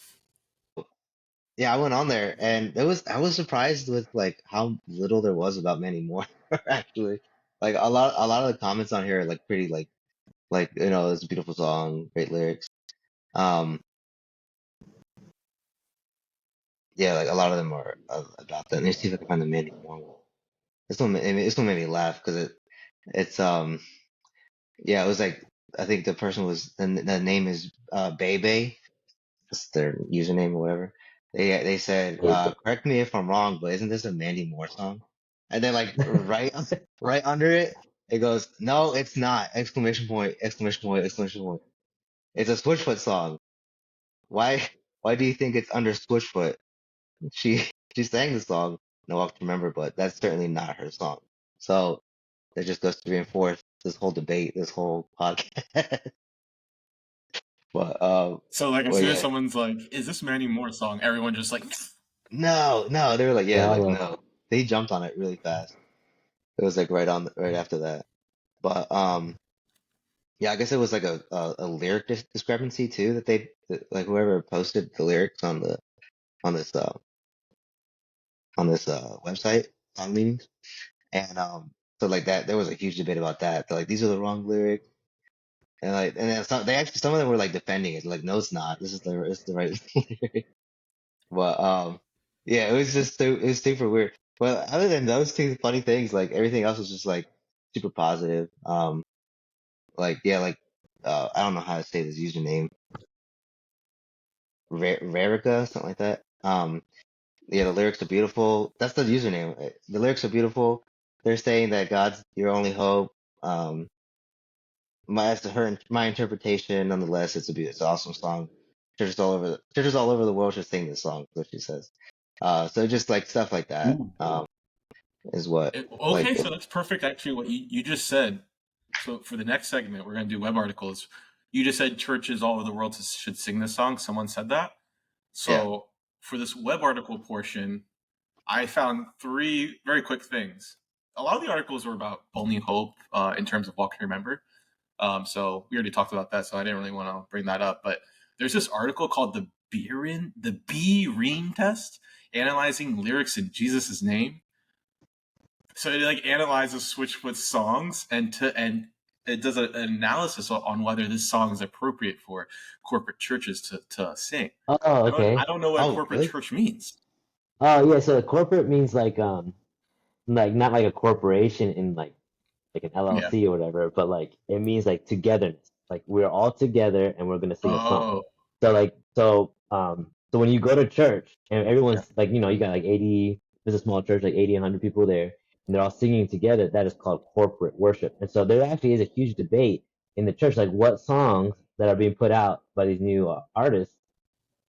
Yeah, I went on there and I was surprised with like how little there was about Mandy Moore actually. Like a lot of the comments on here are like pretty like it's a beautiful song, great lyrics. Um yeah, like a lot of them are about that. Let me see if I can find the Mandy Moore one. This one made me laugh because it's yeah, it was like I think the person was the name is Bebe. That's their username or whatever. They said, correct me if I'm wrong, but isn't this a Mandy Moore song? And then like right under it, it goes, no, it's not! Exclamation point! Exclamation point! Exclamation point! It's a Switchfoot song. Why why do you think it's under Switchfoot? She she sang the song. No, I can remember, but that's certainly not her song. So that just goes to reinforce this whole debate, this whole podcast. But So like as well soon as yeah, someone's like, "Is this Mandy Moore song?" Everyone just like, no, they were like They yeah, all like love. no, they jumped on it really fast. It was like right after that. But yeah, I guess it was like a lyric discrepancy too like whoever posted the lyrics on this uh on this website on meetings and so like that there was a huge debate about that. They're like these are the wrong lyrics and like and then some of them were like defending it like no it's not it's the right lyric. But yeah, it was super weird. But other than those two funny things, like everything else was just like super positive. Like yeah, like I don't know how to say this username, Rarica, something like that. Yeah, the lyrics are beautiful. That's the username. The lyrics are beautiful. They're saying that God's your only hope. Um, my interpretation, nonetheless, it's an awesome song. Churches all over the world should sing this song. Is what she says. So just like stuff like that, is what like. Okay, so that's perfect. Actually, what you just said. So for the next segment, we're going to do web articles. You just said churches all over the world should sing this song. Someone said that. Yeah. So for this web article portion, I found 3 very quick things. A lot of the articles were about only hope in terms of walk to remember. So we already talked about that, so I didn't really want to bring that up. But there's this article called the B-Ream test, analyzing lyrics in Jesus' name. So it like analyzes Switchfoot songs and it does an analysis on whether this song is appropriate for corporate churches to sing. Oh, okay. I don't know what Oh, corporate really? church means. Oh, yeah. So corporate means like not like a corporation in like an Yeah. LLC or whatever, but like it means like togetherness. Like we're all together and we're gonna sing a song. Oh, So when you go to church and yeah. everyone's like, you got like 80, there's a small church, like 80, 100 people there, and they're all singing together, that is called corporate worship. And so there actually is a huge debate in the church, like what songs that are being put out by these new artists,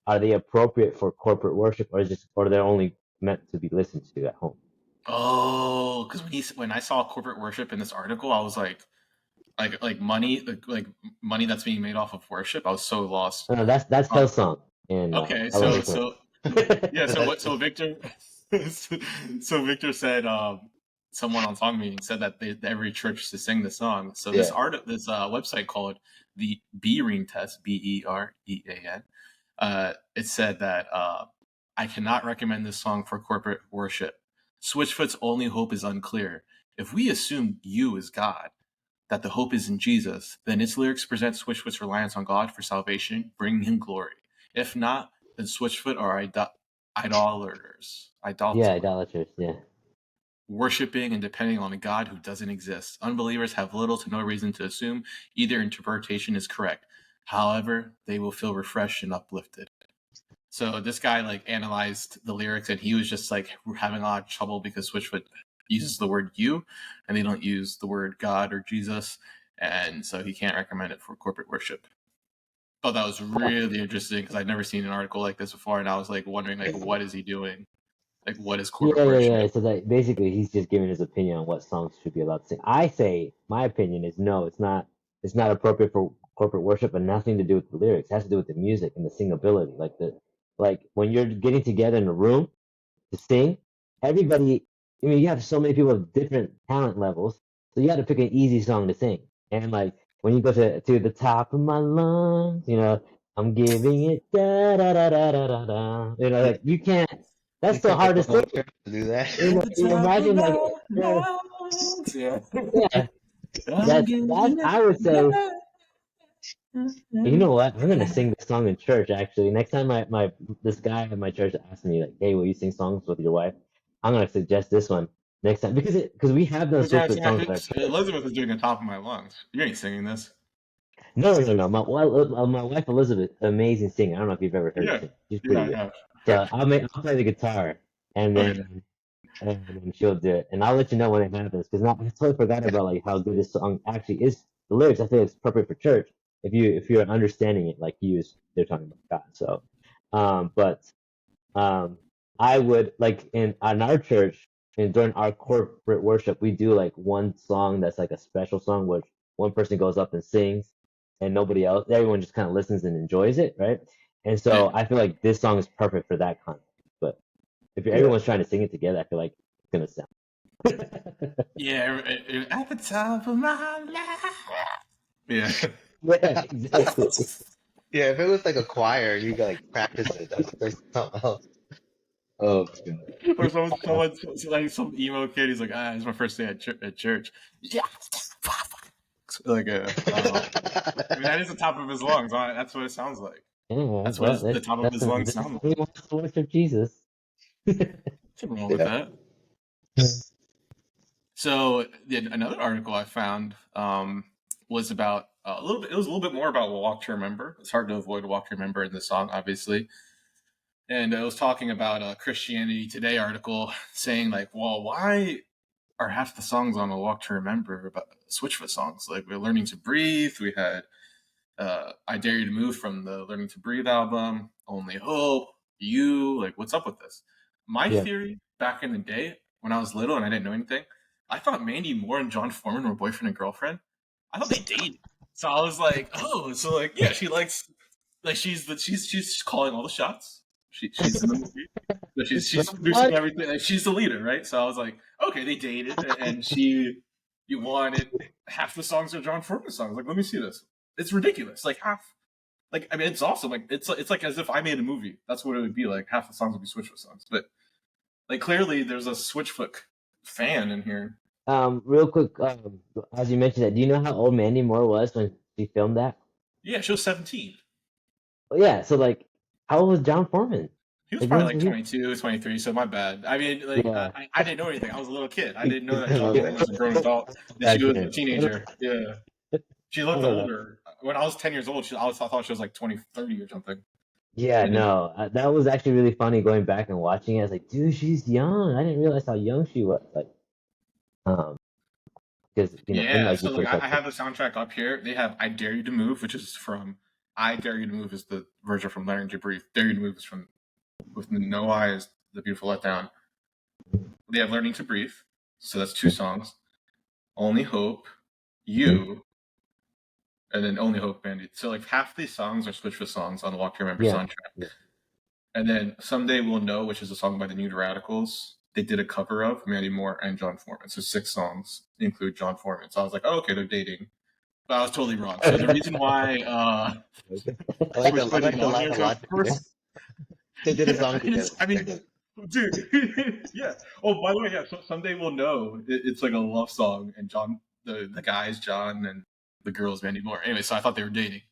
are they appropriate for corporate worship, or they're only meant to be listened to at home? Oh, because when I saw corporate worship in this article, I was like money, like money that's being made off of worship. I was so lost. No, that's Um, Hillsong in okay, LA. yeah, so Victor, so Victor said, someone on song meeting said that every church to sing the song. So Yeah. this website called the B-Ream test, BEREAN, it said that I cannot recommend this song for corporate worship. Switchfoot's only hope is unclear. If we assume you is God, that the hope is in Jesus, then its lyrics present Switchfoot's reliance on God for salvation, bringing him glory. If not, then Switchfoot are idolaters, Yeah, idolaters. Yeah. worshiping and depending on a God who doesn't exist. Unbelievers have little to no reason to assume either interpretation is correct. However, they will feel refreshed and uplifted. So this guy like analyzed the lyrics and he was just like having a lot of trouble because Switchfoot uses the word you and they don't use the word God or Jesus. And so he can't recommend it for corporate worship. Thought that was really interesting because I'd never seen an article like this before, and I was like wondering like what is he doing? Like what is corporate Yeah. worship? So that basically he's just giving his opinion on what songs should be allowed to sing. I say my opinion is no, it's not. It's not appropriate for corporate worship, and nothing to do with the lyrics. It has to do with the music and the singability. Like when you're getting together in a room to sing, everybody. I mean, you have so many people with different talent levels, so you got to pick an easy song to sing. And like when you go to the top of my lungs, I'm giving it da da da da da da da. Yeah. Like you can't. That's It so took like hard the to whole sing. church to do that. You imagine like Yeah. yeah, that's I would say. You know what? I'm gonna sing this song in church. Actually, next time this guy at my church asks me like, "Hey, will you sing songs with your wife?" I'm gonna suggest this one next time because we have those Switchfoot songs at our church. Elizabeth is doing the top of my lungs. You ain't singing this. No. My wife Elizabeth, amazing singer. I don't know if you've ever heard her Yeah. sing. She's Yeah, pretty I good. have. So I'll play the guitar and Okay. then she'll do it, and I'll let you know when it happens. Because now I totally forgot about like how good this song actually is. The lyrics, I think it's perfect for church if you're understanding it like they're talking about God. So, but I would like in our church and during our corporate worship, we do like one song that's like a special song where one person goes up and sings and nobody else, everyone just kind of listens and enjoys it, right? And Yeah. so I feel like this song is perfect for that context. But if everyone's trying to sing it together, I feel like it's gonna sound. Yeah, at the top of my life. Yeah. Yeah, exactly. Yeah, if it was like a choir, you could like practice it. That's something else. Oh god. Or like some emo kid, he's like, it's my first day at church. Yeah. Like I mean, that is the top of his lungs. That's what it sounds like. Yeah, That's well, what the top of his lungs this is sound like. what he wants to worship Jesus. Nothing wrong with Yeah. that. So another article I found was about a little bit. It was a little bit more about Walk to Remember. It's hard to avoid Walk to Remember in the song, obviously. And it was talking about a Christianity Today article saying like, well, why are half the songs on a Walk to Remember about Switchfoot songs? Like we're Learning to Breathe. We had I Dare You to Move from the Learning to Breathe album. Only Hope. You. Like, what's up with this? My Yeah. theory back in the day when I was little and I didn't know anything, I thought Mandy Moore and Jon Foreman were boyfriend and girlfriend. I thought they dated. So I was like, oh, so like, yeah, she likes, like, she's calling all the shots. She's in the movie. So she's producing everything. Like, she's the leader, right? So I was like, okay, they dated, and you wanted half the songs are Jon Foreman songs. Like, let me see this. It's ridiculous. Like half. Like, I mean, it's awesome. Like, it's like as if I made a movie. That's what it would be like. Half the songs would be Switchfoot songs, but like clearly there's a Switchfoot fan in here. Real quick, as you mentioned that, do you know how old Mandy Moore was when she filmed that? Yeah, she was 17. Oh, yeah, so like, how old was Jon Foreman? He was Like, probably like 22, 23, so my bad. I mean, like, Yeah. I didn't know anything. I was a little kid. I didn't know that Jon Foreman was a grown adult, that she was a teenager. Yeah. She looked older. When I was 10 years old, I thought she was like 20, 30 or something. Yeah, no, that was actually really funny going back and watching it. I was like, dude, she's young. I didn't realize how young she was. Like, because and Yeah, like so you like said, I have the soundtrack up here. They have "I Dare You to Move," which is from "I Dare You to Move" is the version from "Learning to Breathe." "Dare You to Move" is from with "No Eyes," "The Beautiful Letdown." They have "Learning to Breathe," so that's 2 songs. "Only Hope," "You," and then "Only Hope," Mandy. So like half these songs are Switchfoot songs on the Walk to Remember soundtrack. Yeah. And then "Someday We'll Know," which is a song by the New Radicals. They did a cover of Mandy Moore and Jon Foreman. So 6 songs include Jon Foreman. So I was like, oh, okay, they're dating. But I was totally wrong. So the reason why I like the line a lot. They did a song together. I mean, dude, yeah. Oh, by the way, yeah. So "Someday We'll Know." It's like a love song, and the guy's John, and the girl's Mandy Moore. Anyway, so I thought they were dating.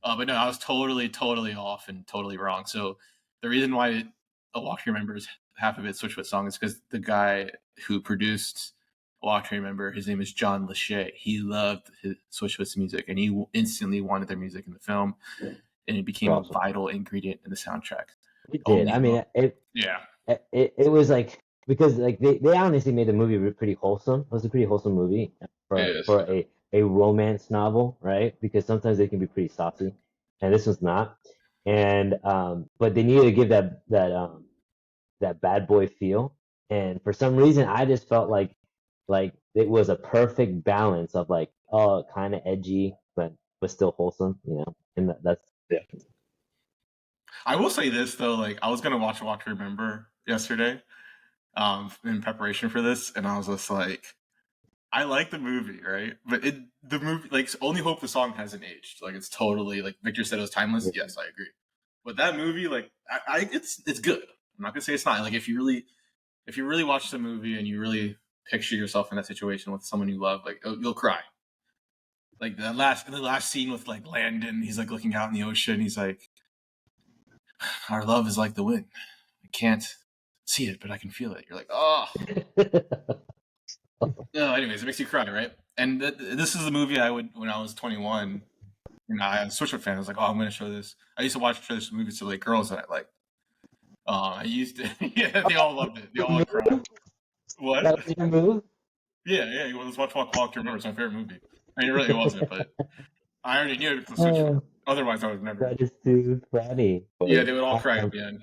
But no, I was totally off and totally wrong. So the reason why A Walk to Remember is half of it Switchfoot song is because the guy who produced A Walk to Remember, his name is John Lachey. He loved his Switchfoot's music, and he instantly wanted their music in the film, and it became a vital ingredient in the soundtrack. It did. I mean, it was like, because like they honestly made the movie pretty wholesome. It was a pretty wholesome movie for a romance novel, right? Because sometimes they can be pretty saucy, and this was not. And but they needed to give that bad boy feel, and for some reason, I just felt like it was a perfect balance of like, oh, kind of edgy, but still wholesome, And that's yeah. I will say this though, like I was gonna watch Walk to Remember yesterday, in preparation for this, and I was just like, I like the movie, right? But the movie, like, Only Hope the song hasn't aged. Like, it's totally, like Victor said, it was timeless. Yes, I agree. But that movie, like, it's good. I'm not gonna say it's not. Like, if you really watch the movie and you really picture yourself in that situation with someone you love, like, you'll cry. Like the last scene with like Landon, he's like looking out in the ocean. He's like, "Our love is like the wind. I can't see it, but I can feel it." You're like, oh. No, anyways, it makes you cry, right? And this is the movie I would, when I was 21. I was a Switchfoot fan. I was like, oh, I'm going to show this. I used to watch this movie to like girls that I like. I used to, yeah, they all loved it. They all cried. What? That was your move? Yeah. You want to watch Walk to Remember. It's my favorite movie. I mean, it really wasn't, but I already knew it was Switchfoot. Otherwise, I would never. That is too funny. Yeah, they would all cry at the end.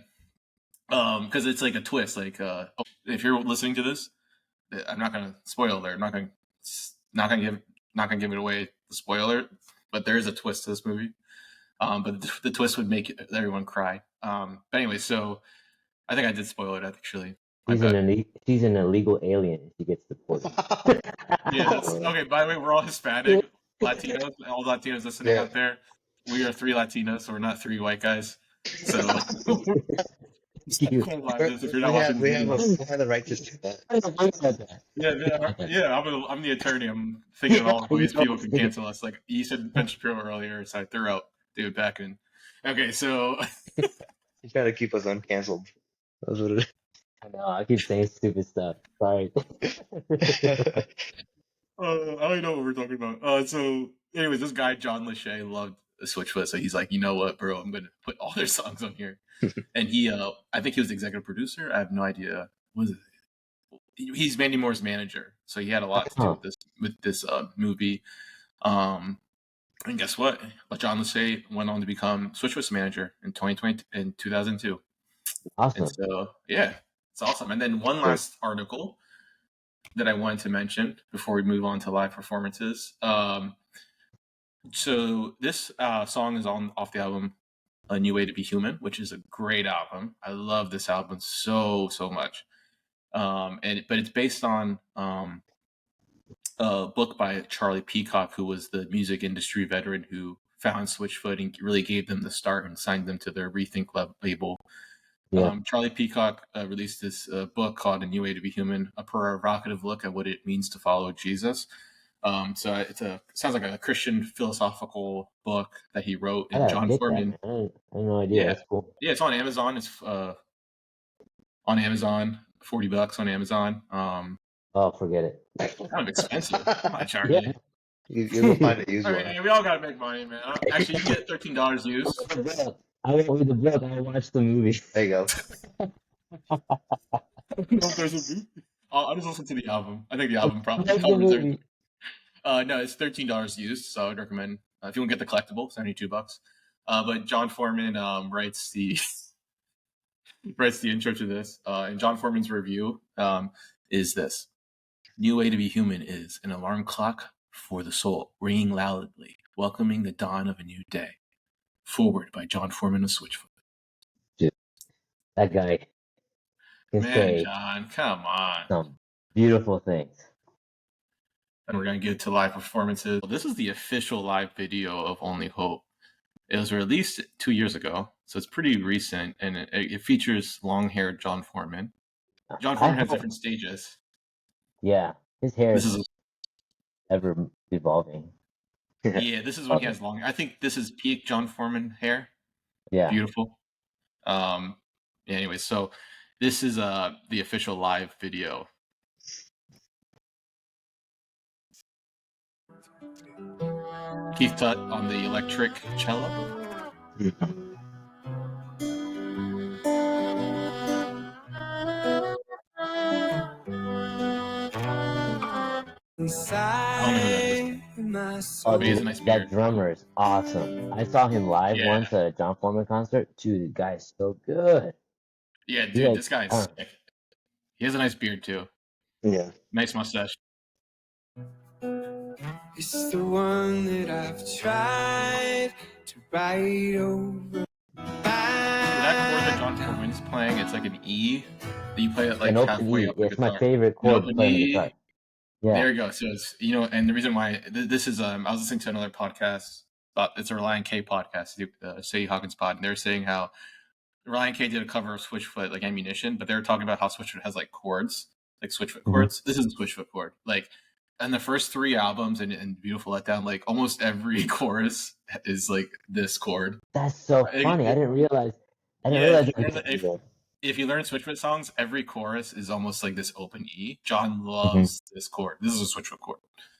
Because it's like a twist. Like, if you're listening to this, I'm not gonna spoil there. I'm not gonna give it away, the spoiler. But there is a twist to this movie. But the twist would make everyone cry. But anyway, so I think I did spoil it actually. She's an illegal alien. She gets deported. Yeah. Okay. By the way, we're all Hispanic, Latinos. All Latinos listening out there. We are 3 Latinos, so we're not 3 white guys. So. We have the right to do that. Yeah. I'm the attorney. I'm thinking of all the ways people can cancel us. Like you said, Ben Shapiro earlier, so I threw out David Beckham. Okay, so he's trying to keep us uncanceled. That's what it is. I know. I keep saying stupid stuff. Sorry. I don't know what we're talking about. So, anyways, this guy John Lachey loved Switchfoot, so he's like, you know what, bro? I'm gonna put all their songs on here. And he, I think he was the executive producer. I have no idea. What is it? He's Mandy Moore's manager, so he had a lot to do with this movie. And guess what? Jon Lachey went on to become Switchfoot's manager in 2002. Awesome. And so, yeah. It's awesome. And then one last article that I wanted to mention before we move on to live performances. So this song is off the album A New Way to Be Human, which is a great album. I love this album so much. But it's based on a book by Charlie Peacock, who was the music industry veteran who found Switchfoot and really gave them the start and signed them to their Rethink label. Yeah. Charlie Peacock released this book called A New Way to Be Human, a provocative look at what it means to follow Jesus. So it sounds like a Christian philosophical book that he wrote. And Jon Foreman. I have no idea. Yeah. That's cool. Yeah, it's on Amazon. It's on Amazon, $40 on Amazon. Oh, forget it. Kind of expensive. I'm not charging Yeah. you. You'll find it used one. I mean, we all gotta make money, man. Actually, you get $13 used. I went with the book. I watched the movie. There you go. No, there's a I'll just listen to the album. I think the album probably Like the covers movie. everything. No, it's $13 used, so I'd recommend if you want to get the collectible, $72. But Jon Foreman writes the intro to this, and Jon Foreman's review is this: New Way to Be Human is an alarm clock for the soul, ringing loudly, welcoming the dawn of a new day. Forward by Jon Foreman of Switchfoot. That guy can Man, say John, come on. some beautiful things. And we're going to get to live performances. This is the official live video of Only Hope. It was released 2 years ago, so it's pretty recent, and it features long-haired Jon Foreman. Jon Foreman has different stages. Yeah, his hair This is is ever evolving. yeah, this is when he has long. I think this is peak Jon Foreman hair. Yeah. Beautiful. Anyway, so this is the official live video. Keith Tutt on the electric cello. Oh, He has a dude, nice that beard. drummer is awesome. I saw him live Yeah. once at a Jon Foreman concert. Dude, the guy's so good. Yeah, He dude, like, this guy's sick. He has a nice beard too. Yeah. Nice mustache. It's the one that I've tried to write over. That chord that Jon Foreman's playing, it's like an E that you play it like an open halfway E. up the It's my guitar. favorite chord to open play on the E. guitar. Yeah. There you go. So it's, and the reason why this is, I was listening to another podcast. It's a Ryan K podcast, Sadie Hawkins pod, and they're saying how Ryan K did a cover of Switchfoot, like Ammunition, but they were talking about how Switchfoot has like chords, like Switchfoot chords. This is a Switchfoot chord. Like, and the first 3 albums and Beautiful Letdown, like almost every chorus is like this chord. That's so funny. I didn't realize. If you learn Switchfoot songs, every chorus is almost like this open E. John loves this chord. This is a Switchfoot chord.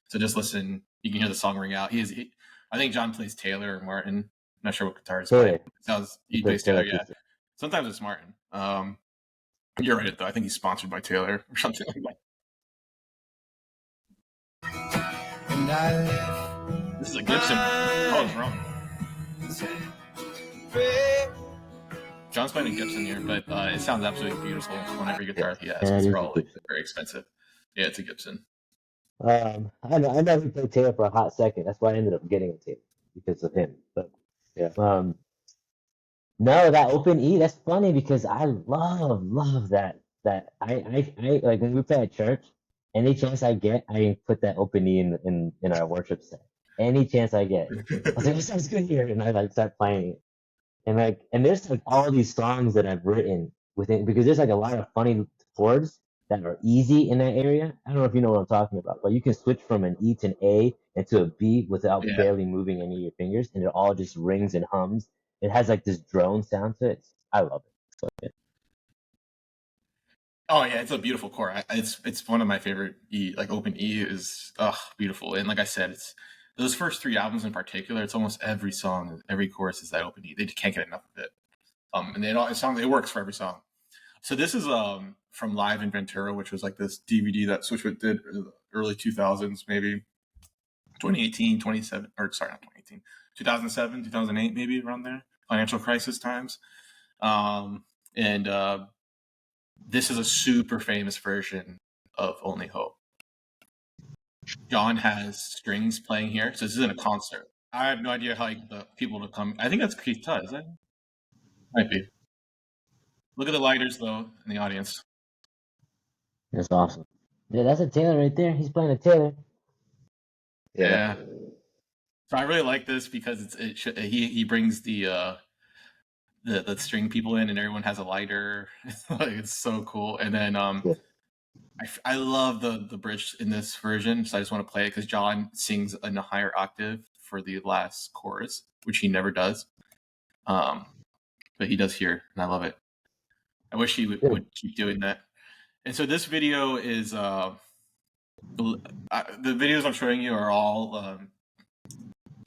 So just listen. You can hear the song ring out. I think John plays Taylor or Martin. I'm not sure what guitar he's playing. He plays Taylor, yeah. Sometimes it's Martin. You're right, though. I think he's sponsored by Taylor or something like that. And This is a Gibson. Oh, it's wrong. John's playing a Gibson here, but it sounds absolutely beautiful on every guitar he has. They're all very expensive. Yeah, it's a Gibson. I know he played Taylor for a hot second. That's why I ended up getting a Taylor because of him. But yeah. No, that open E. That's funny because I love that. I like when we play at church. Any chance I get, I put that open E in our worship set. Any chance I get, I was like, "This sounds good here," and I like start playing it. And there's like all these songs that I've written within because there's like a lot of funny chords that are easy in that area. I don't know if you know what I'm talking about, but you can switch from an E to an A and to a B without barely moving any of your fingers, and it all just rings and hums. It has like this drone sound to it. I love it. So good. Oh yeah, it's a beautiful chord. It's one of my favorite E. Like open E is beautiful, and like I said, it's those first 3 albums in particular. It's almost every song, every chorus is that open E. They can't get enough of it. And it works for every song. So this is from Live in Ventura, which was like this DVD that Switchfoot did early 2000s, maybe 2018, 27, or sorry, not 2018, 2007, 2008, maybe around there, financial crisis times. this is a super famous version of Only Hope. Jon has strings playing here, so this isn't a concert. I have no idea how he get the people to come. I think that's Keith Tutt, is it? Might be. Look at the lighters, though, in the audience. That's awesome. Yeah, that's a Taylor right there. He's playing a Taylor. Yeah. So I really like this because he brings the string people in, and everyone has a lighter. Like, it's so cool. And then I love the bridge in this version, so I just want to play it because Jon sings in a higher octave for the last chorus, which he never does. But he does here, and I love it. I wish he would keep doing that. And so this video is the videos I'm showing you are all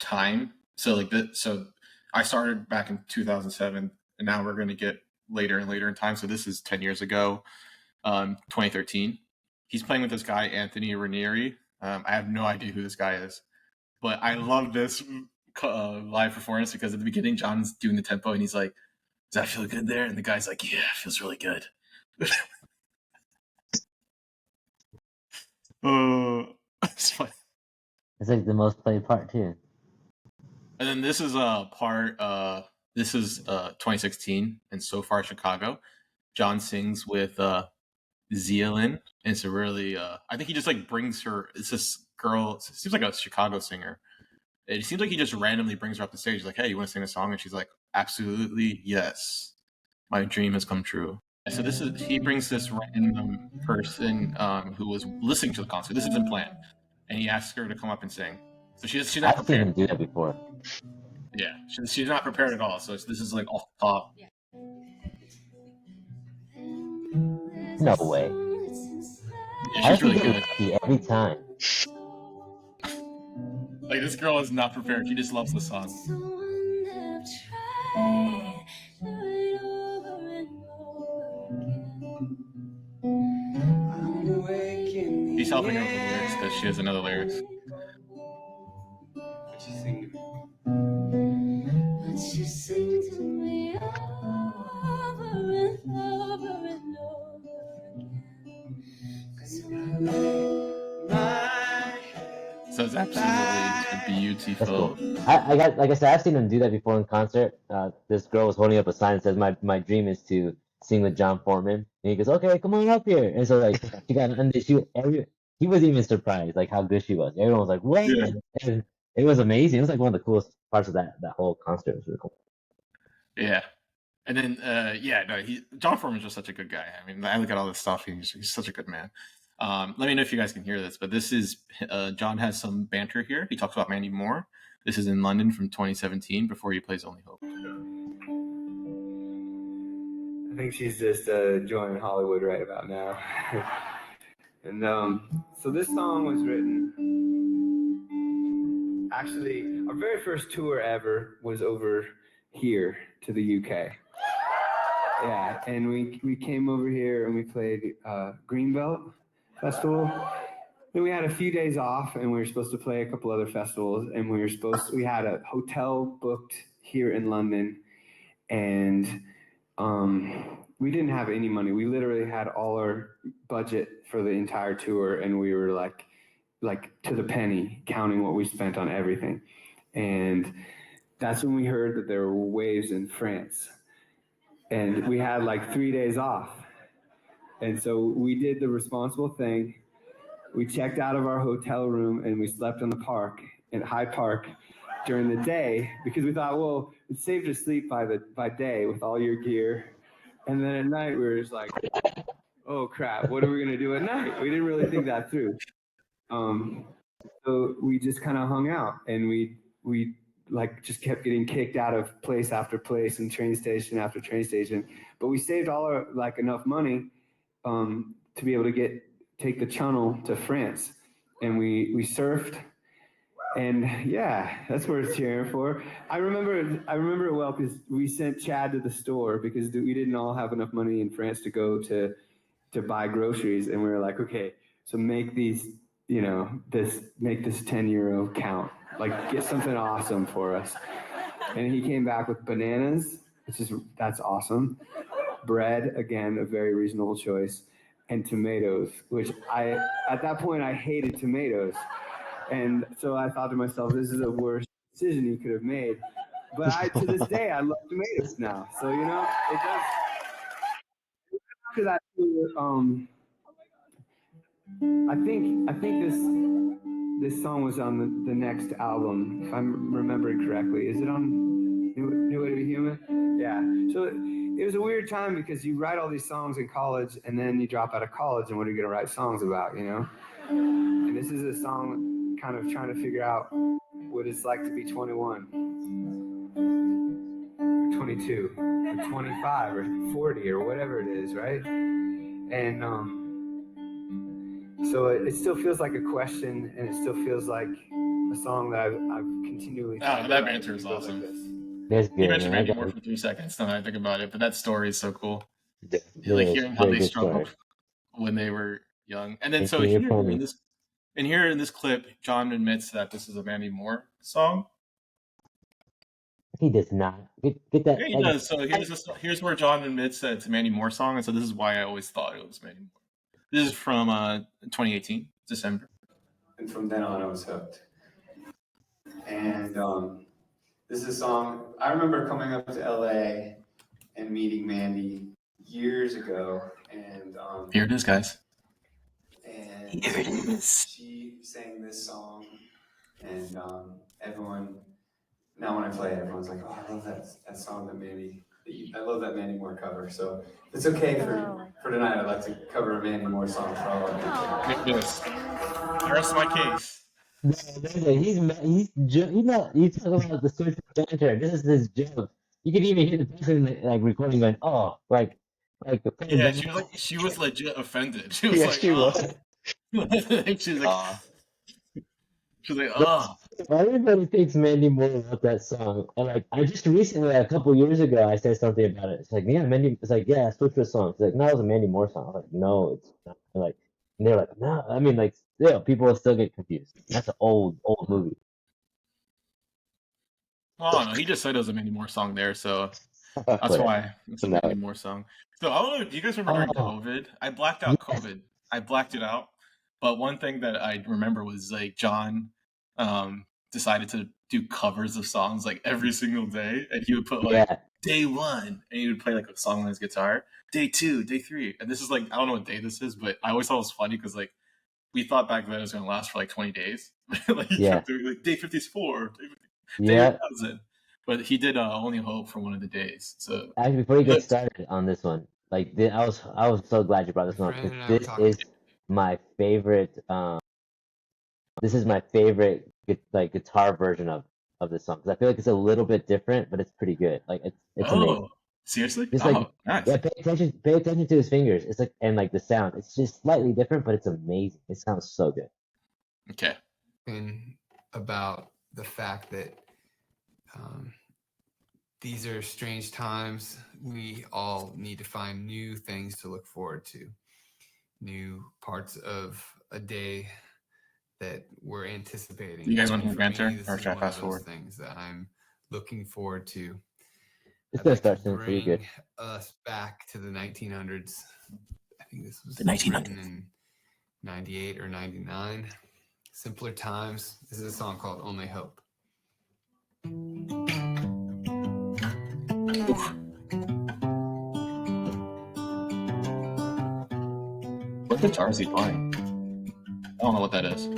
time. So so I started back in 2007, and now we're going to get later and later in time. So this is 10 years ago, 2013. He's playing with this guy, Anthony Ranieri. I have no idea who this guy is, but I love this live performance because at the beginning, Jon's doing the tempo, and he's like, "Does that feel good there?" And the guy's like, "Yeah, it feels really good." It's funny. It's like the most played part too. And then this is a part. This is 2016, and So Far Chicago. Jon sings with Zealand, and it's a really. I think he just like brings her. It's this girl. It seems like a Chicago singer. It seems like he just randomly brings her up the stage. He's like, "Hey, you want to sing a song?" And she's like, "Absolutely, yes. My dream has come true." So he brings this random person who was listening to the concert. This isn't planned, and he asks her to come up and sing. So she's not I've prepared. seen him do that before. Yeah, she's not prepared at all. So this is like off the top. No way. Yeah, she's really good. Every time. Like, this girl is not prepared. She just loves the song. He's helping her with the lyrics because she has another lyrics. So it's absolutely beautiful. Cool. Like I said, I've seen him do that before in concert. This girl was holding up a sign that says, "My dream is to sing with Jon Foreman," and he goes, "Okay, come on up here." And so like she got under. He was even surprised like how good she was. Everyone was like, "What?" Yeah. And it was amazing. It was like one of the coolest parts of that whole concert. It was really cool. Yeah. And then, Jon Foreman's just such a good guy. I mean, I look at all this stuff. He's such a good man. Let me know if you guys can hear this, but this is Jon has some banter here. He talks about Mandy Moore. This is in London from 2017 before he plays Only Hope. I think she's just joining Hollywood right about now. And so this song was written. Actually, our very first tour ever was over here to the UK. Yeah, and we came over here and we played Greenbelt Festival. Then we had a few days off and we were supposed to play a couple other festivals, and we had a hotel booked here in London, and we didn't have any money. We literally had all our budget for the entire tour, and we were like to the penny counting what we spent on everything. And that's when we heard that there were waves in France, and we had like 3 days off. And so we did the responsible thing. We checked out of our hotel room and we slept in the park in Hyde Park during the day, because we thought, well, it's safe to sleep by day with all your gear. And then at night we were just like, oh crap, what are we gonna do at night? We didn't really think that through. So we just kind of hung out, and we like just kept getting kicked out of place after place and train station after train station. But we saved all our enough money to be able to take the Channel to France, and we surfed. And yeah, that's what it's cheering for. I remember it well because we sent Chad to the store because we didn't all have enough money in France to go to buy groceries, and we were like, okay, so make these, make this €10 count, like get something awesome for us. And he came back with bananas, that's awesome. bread, again, a very reasonable choice, and tomatoes, which at that point, I hated tomatoes. And so I thought to myself, this is the worst decision he could have made. But to this day, I love tomatoes now. So, it does. After that, I think this song was on the next album, if I'm remembering correctly. Is it on New Way to Be Human? Yeah. So it was a weird time because you write all these songs in college and then you drop out of college and what are you going to write songs about, And this is a song kind of trying to figure out what it's like to be 21, or 22, or 25, or 40, or whatever it is, right? And so it still feels like a question, and it still feels like a song that I've continually. That banter is awesome. Like That's good. You mentioned Mandy Moore for 3 seconds. Now that I think about it, but that story is so cool. Yeah. Like hearing how they struggled when they were young, and then so here in this clip, Jon admits that this is a Mandy Moore song. He does not. Get that. Yeah, he does. So here's where Jon admits that it's a Mandy Moore song, and so this is why I always thought it was Mandy Moore. This is from 2018, December. And from then on, I was hooked. And this is a song, I remember coming up to LA and meeting Mandy years ago. And here it is, guys. And here it is. She sang this song, and everyone, now when I play it, everyone's like, oh, I love that song that Mandy, I love that Mandy Moore cover. So if it's okay for tonight, I'd like to cover a Mandy Moore song for all of you. Make this. The rest of my case. He's talking about the Switchfoot banter. This is his joke. You can even hear the person like recording going, oh, like. Yeah, she was legit offended. She was she was. She's like, oh. Everybody thinks Mandy Moore wrote that song, and like I just recently, a couple years ago, I said something about it. It's like, yeah, It's like, yeah, Switchfoot song. It's like, no, it was a Mandy Moore song. I was like, no, it's not. And they're like, no. I mean, like, still, people will still get confused. That's an old movie. Oh no, he just said it was a Mandy Moore song there, so that's why it's a Mandy Moore song. So I don't know. Do you guys remember during COVID? I blacked out COVID. I blacked it out. But one thing that I remember was like Jon decided to do covers of songs like every single day, and he would put like day 1, and he would play like a song on his guitar. Day 2, day 3, and this is like I don't know what day this is, but I always thought it was funny because like we thought back then it was going to last for like 20 days. Like he kept doing like day 54, day 1000. But he did Only Hope for one of the days. So actually, before you get started on this one, like I was so glad you brought this one up. This is my favorite. This is my favorite like guitar version of this song because I feel like it's a little bit different, but it's pretty good. Like it's amazing. Seriously? Just like nice. Yeah, pay attention to his fingers. It's like and like the sound. It's just slightly different, but it's amazing. It sounds so good. Okay. And about the fact that these are strange times. We all need to find new things to look forward to, new parts of a day that we're anticipating. You guys want to hear banter, or should I fast forward? Things that I'm looking forward to. It's gonna start soon, so you're good. Us back to the 1900s. I think this was the 1900s in 98 or 99. Simpler times. This is a song called Only Hope. What guitar is he playing? I don't know what that is.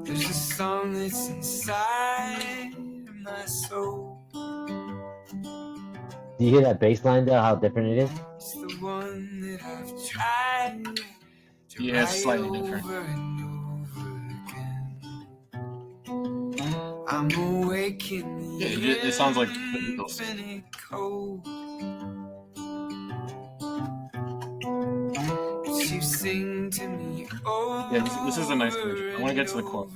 There's a song that's inside my soul. Do you hear that bass line though? How different it is? It's the one that I've tried. Yeah, it's slightly different. I'm awake in the it sounds like the Beatles. You sing to me this is a nice version. I want to get to the chorus.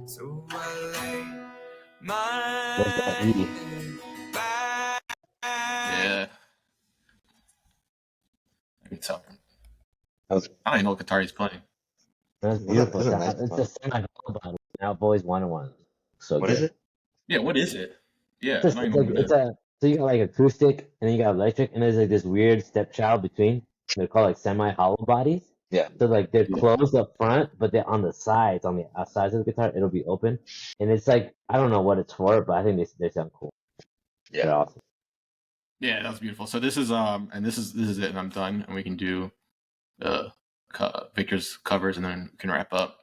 So I lay my yeah. I can tell. I don't even know what guitar he's playing. That's beautiful. That's a nice It's a semi-bottom. I've always wanted one of those. So What good. is it? Yeah, what is it? Yeah, Just I'm not like even it's gonna. so you got like acoustic and then you got electric and there's like this weird stepchild between. They're called like semi-hollow bodies. Yeah. So like they're Yeah. closed up front, but they're on the sides, on the sides of the guitar, it'll be open. And it's like I don't know what it's for, but I think they sound cool. They're Yeah. awesome. Yeah, that's beautiful. So this is and this is it, and I'm done, and we can do Victor's covers, and then we can wrap up.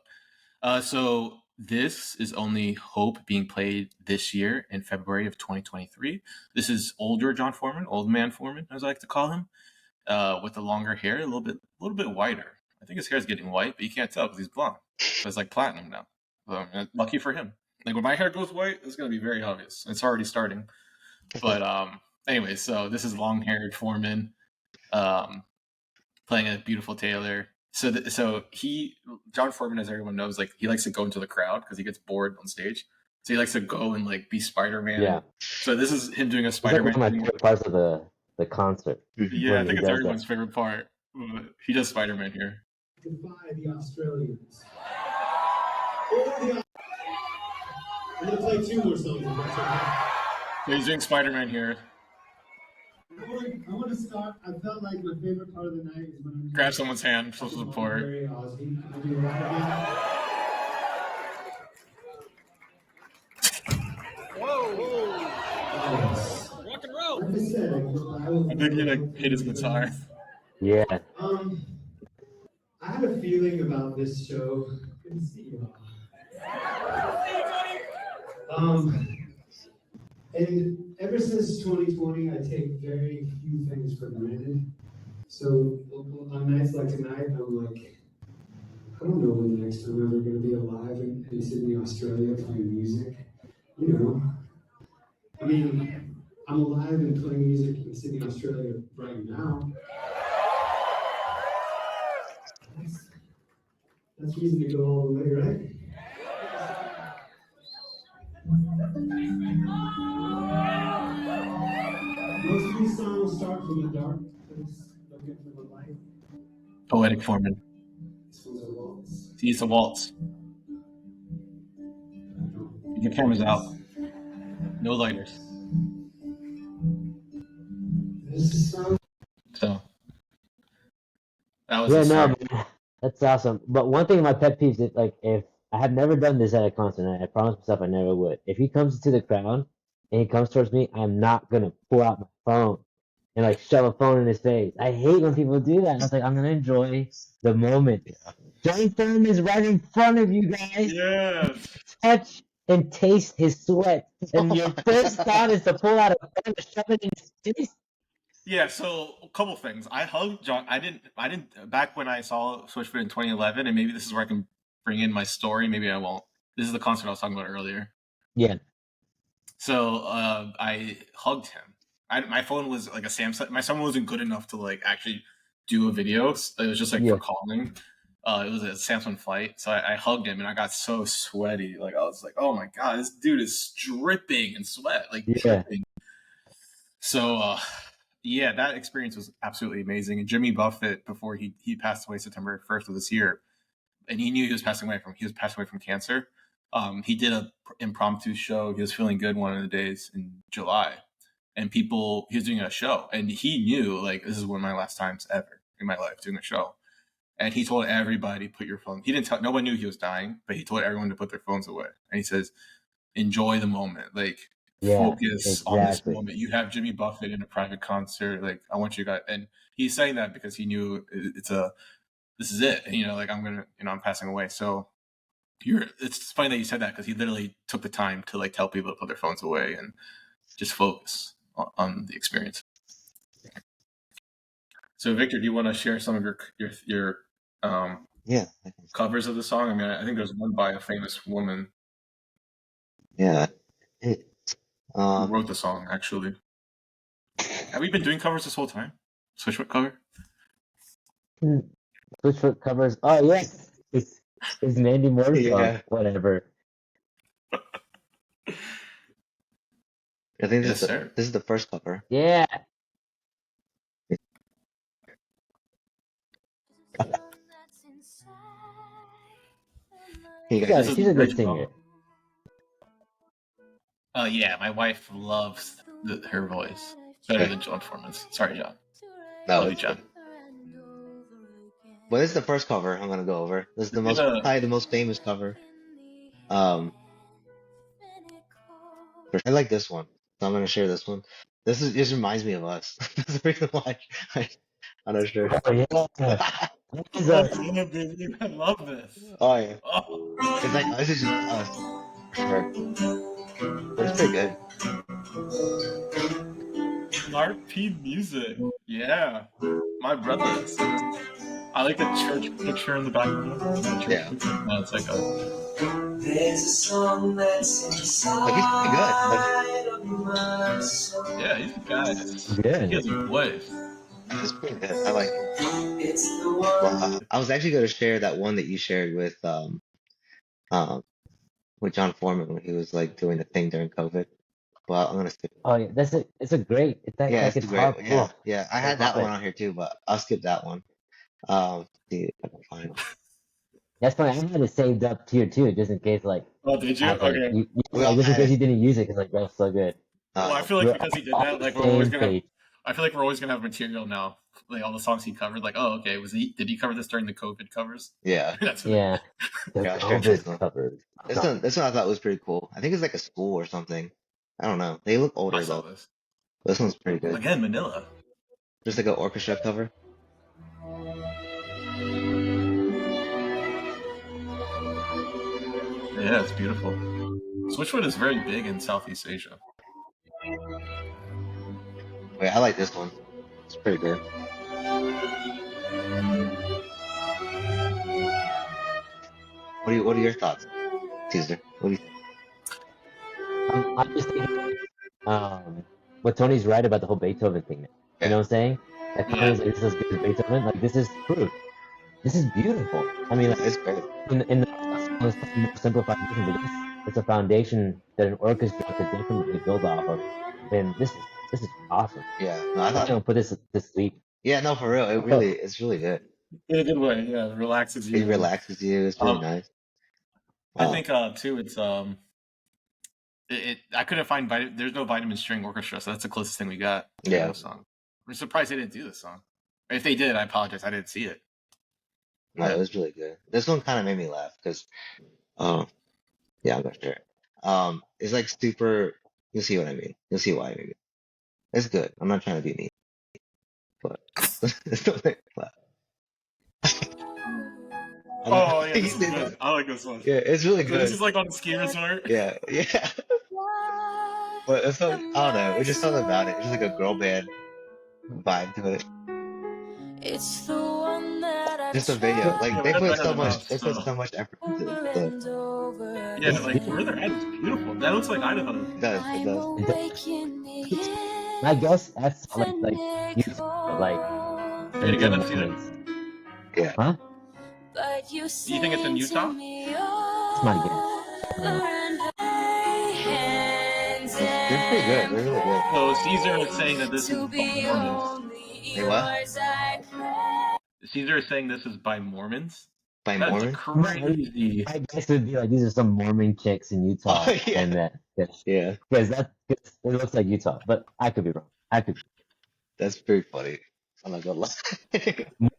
So this is Only Hope being played this year in February of 2023. This is older Jon Foreman, old man Foreman, as I like to call him, with the longer hair, a little bit whiter. I think his hair is getting white, but you can't tell because he's blonde. So it's like platinum now. Lucky for him. Like when my hair goes white, it's gonna be very obvious. It's already starting. But anyway, so this is long-haired Foreman playing a beautiful Taylor. So Jon Foreman, as everyone knows, like he likes to go into the crowd because he gets bored on stage. So he likes to go and like be Spider-Man. Yeah. So this is him doing a It's like one Spider-Man. of my favorite parts of the concert. Yeah, when I think he it's does everyone's that. favorite part. He does Spider-Man here. Defy the Australians. I'm gonna play 2 more songs if that's okay. So he's doing Spider-Man here. I want to start. I felt like my favorite part of the night is when I'm Grab someone's hand for support. Very Aussie. Can I do that again? Whoa! Rock and roll. Like I said, I think he like hit his guitar. Yeah. I had a feeling about this show. Good to see you all. And ever since 2020, I take very few things for granted. So on nights like tonight, I'm like, I don't know when the next time I'm ever going to be alive in Sydney, Australia, playing music. You know, I mean, I'm alive and playing music in Sydney, Australia right now. That's reason to go all the way, right? Most of these songs start from the dark place, looking for the light. Poetic Foreman. This one's a waltz. He's a waltz. Keep your cameras out. No lighters. This is song. So that was Yeah, the no, start. man. That's awesome. But one thing of my pet peeves is like if I have never done this at a concert, and I promised myself I never would. If he comes into the crowd and he comes towards me, I'm not gonna pull out my phone and like shove a phone in his face. I hate when people do that. I was like, I'm gonna enjoy the moment. Jon Foreman is right in front of you guys. Yes. Touch and taste his sweat, and your first thought is to pull out a phone and shove it in his face. Yeah, so a couple things. I hugged Jon. I didn't back when I saw Switchfoot in 2011, and maybe this is where I can bring in my story. Maybe I won't. This is the concert I was talking about earlier. Yeah. So I hugged him. My phone was like a Samsung. My phone wasn't good enough to like actually do a video. It was just like for calling. It was a Samsung flight, so I hugged him, and I got so sweaty. Like I was like, "Oh my god, this dude is dripping in sweat, like dripping." So yeah, that experience was absolutely amazing. And Jimmy Buffett, before he passed away September 1st of this year, and he knew he was passing away from cancer. He did an impromptu show. He was feeling good one of the days in July, and he was doing a show, and he knew like this is one of my last times ever in my life doing a show. And he told everybody, put your phone. He didn't tell. No one knew he was dying, but he told everyone to put their phones away. And he says, enjoy the moment. Like focus on this moment. You have Jimmy Buffett in a private concert. Like I want you guys. And he's saying that because he knew this is it. And, like I'm passing away. So it's funny that you said that because he literally took the time to like tell people to put their phones away and just focus on the experience. So Victor, do you want to share some of your covers of the song? I mean, I think there's one by a famous woman. Yeah. Who wrote the song, actually. Have we been doing covers this whole time? Switchfoot cover? Switchfoot covers. Oh, yes. It's Mandy Moore song. Whatever. I think this is the first cover. Yeah. You guys, This is She's a great good singer. song. Yeah, my wife loves her voice better than Jon Foreman's. Sorry, John. no, Love you, it's John. good. Well, this is the first cover I'm gonna go over. This is the most, Yeah. probably the most famous cover. Um, I like this one, so I'm gonna share this one. This reminds me of us. That's the reason why I'm not sure. Oh yeah. This is Oh, us. yeah, baby. I love this. Oh yeah, Oh. it's like this is just us for sure, but it's pretty good. RP music. Yeah. My brothers. I like the church picture in the background. Not a church Yeah, picture. No, it's like a. There's a song that's inside like he's pretty good. of my soul. Yeah, he's a guy. Good. He has a voice. It's pretty good. I like it. It's the one. Well, I was actually gonna share that one that you shared um with Jon Foreman when he was like doing the thing during COVID. Well, I'm gonna skip. Oh yeah, it's a great. It's that Yeah, like it's it's great. hard. Yeah, yeah. I had that love one it. on here too, but I'll skip that one. See if I can find it. That's funny. I had it saved up tier 2 just in case like Oh, did you? I was like, Okay. We all just in had case it. you didn't use it because like that's so good. Well, I feel like We're because he did all that, on like the we're always same gonna have. page. I feel like we're always gonna have material now, like all the songs he covered. Like, oh, okay, did he cover this during the COVID covers? Yeah. That's what Yeah. The Yeah, I'll share this one. COVID covers. This one I thought was pretty cool. I think it's like a school or something. I don't know. They look I older saw though. this This one's pretty good. again. Manila. Just like an orchestra cover. Yeah, it's beautiful. Switchfoot is very big in Southeast Asia. Wait, I like this one. It's pretty good. What are your thoughts, Caesar? What do you think? I'm just thinking, what Tony's right about the whole Beethoven thing. Yeah. You know what I'm saying? That Yeah. Tony's like, this is as good as Beethoven. Like this is proof. This is beautiful. I mean, like It's great. in the more simplified version, but it's a foundation that an orchestra could definitely build off of. And this is awesome. Yeah. No, I I'm thought. gonna put this to sleep. Yeah, no, for real. It's really good. In a good way. Yeah, it relaxes you. It relaxes you. It's really nice. I think too. It's I couldn't find there's no Vitamin String Orchestra, so that's the closest thing we got to Yeah. this song. I'm surprised they didn't do this song. If they did, I apologize. I didn't see it. No, it was really good. This one kind of made me laugh because, yeah, I'm not sure. It's like super. You'll see what I mean. You'll see why I mean it. It's good. I'm not trying to be mean, but it's still make me laugh. Oh yeah, this is good. I like this one. Yeah, it's really So good. this is like on the ski resort. Yeah, yeah. But it's not, I don't know. It's just something about it. It's just like a girl band vibe to it. It's the one that I Just a video. Like Yeah, they but put that's so better much. than They us, put so much effort into over it. and over. Yeah, like where they're at is beautiful. That looks like Idaho. It does. It does. I guess that's like Utah, like Say it again, let's see that. Yeah. Huh? Do you think it's in Utah? That's my guess. They're pretty good. They're really good. So Caesar is saying that this is by Mormons. Hey, what? Caesar is saying this is by Mormons. By That's Mormon? crazy. I guess it would be like these are some Mormon chicks in Utah, Oh, yeah. and that Yeah. because it looks like Utah, but I could be wrong. I could. That's pretty funny. I'm not gonna lie. I'm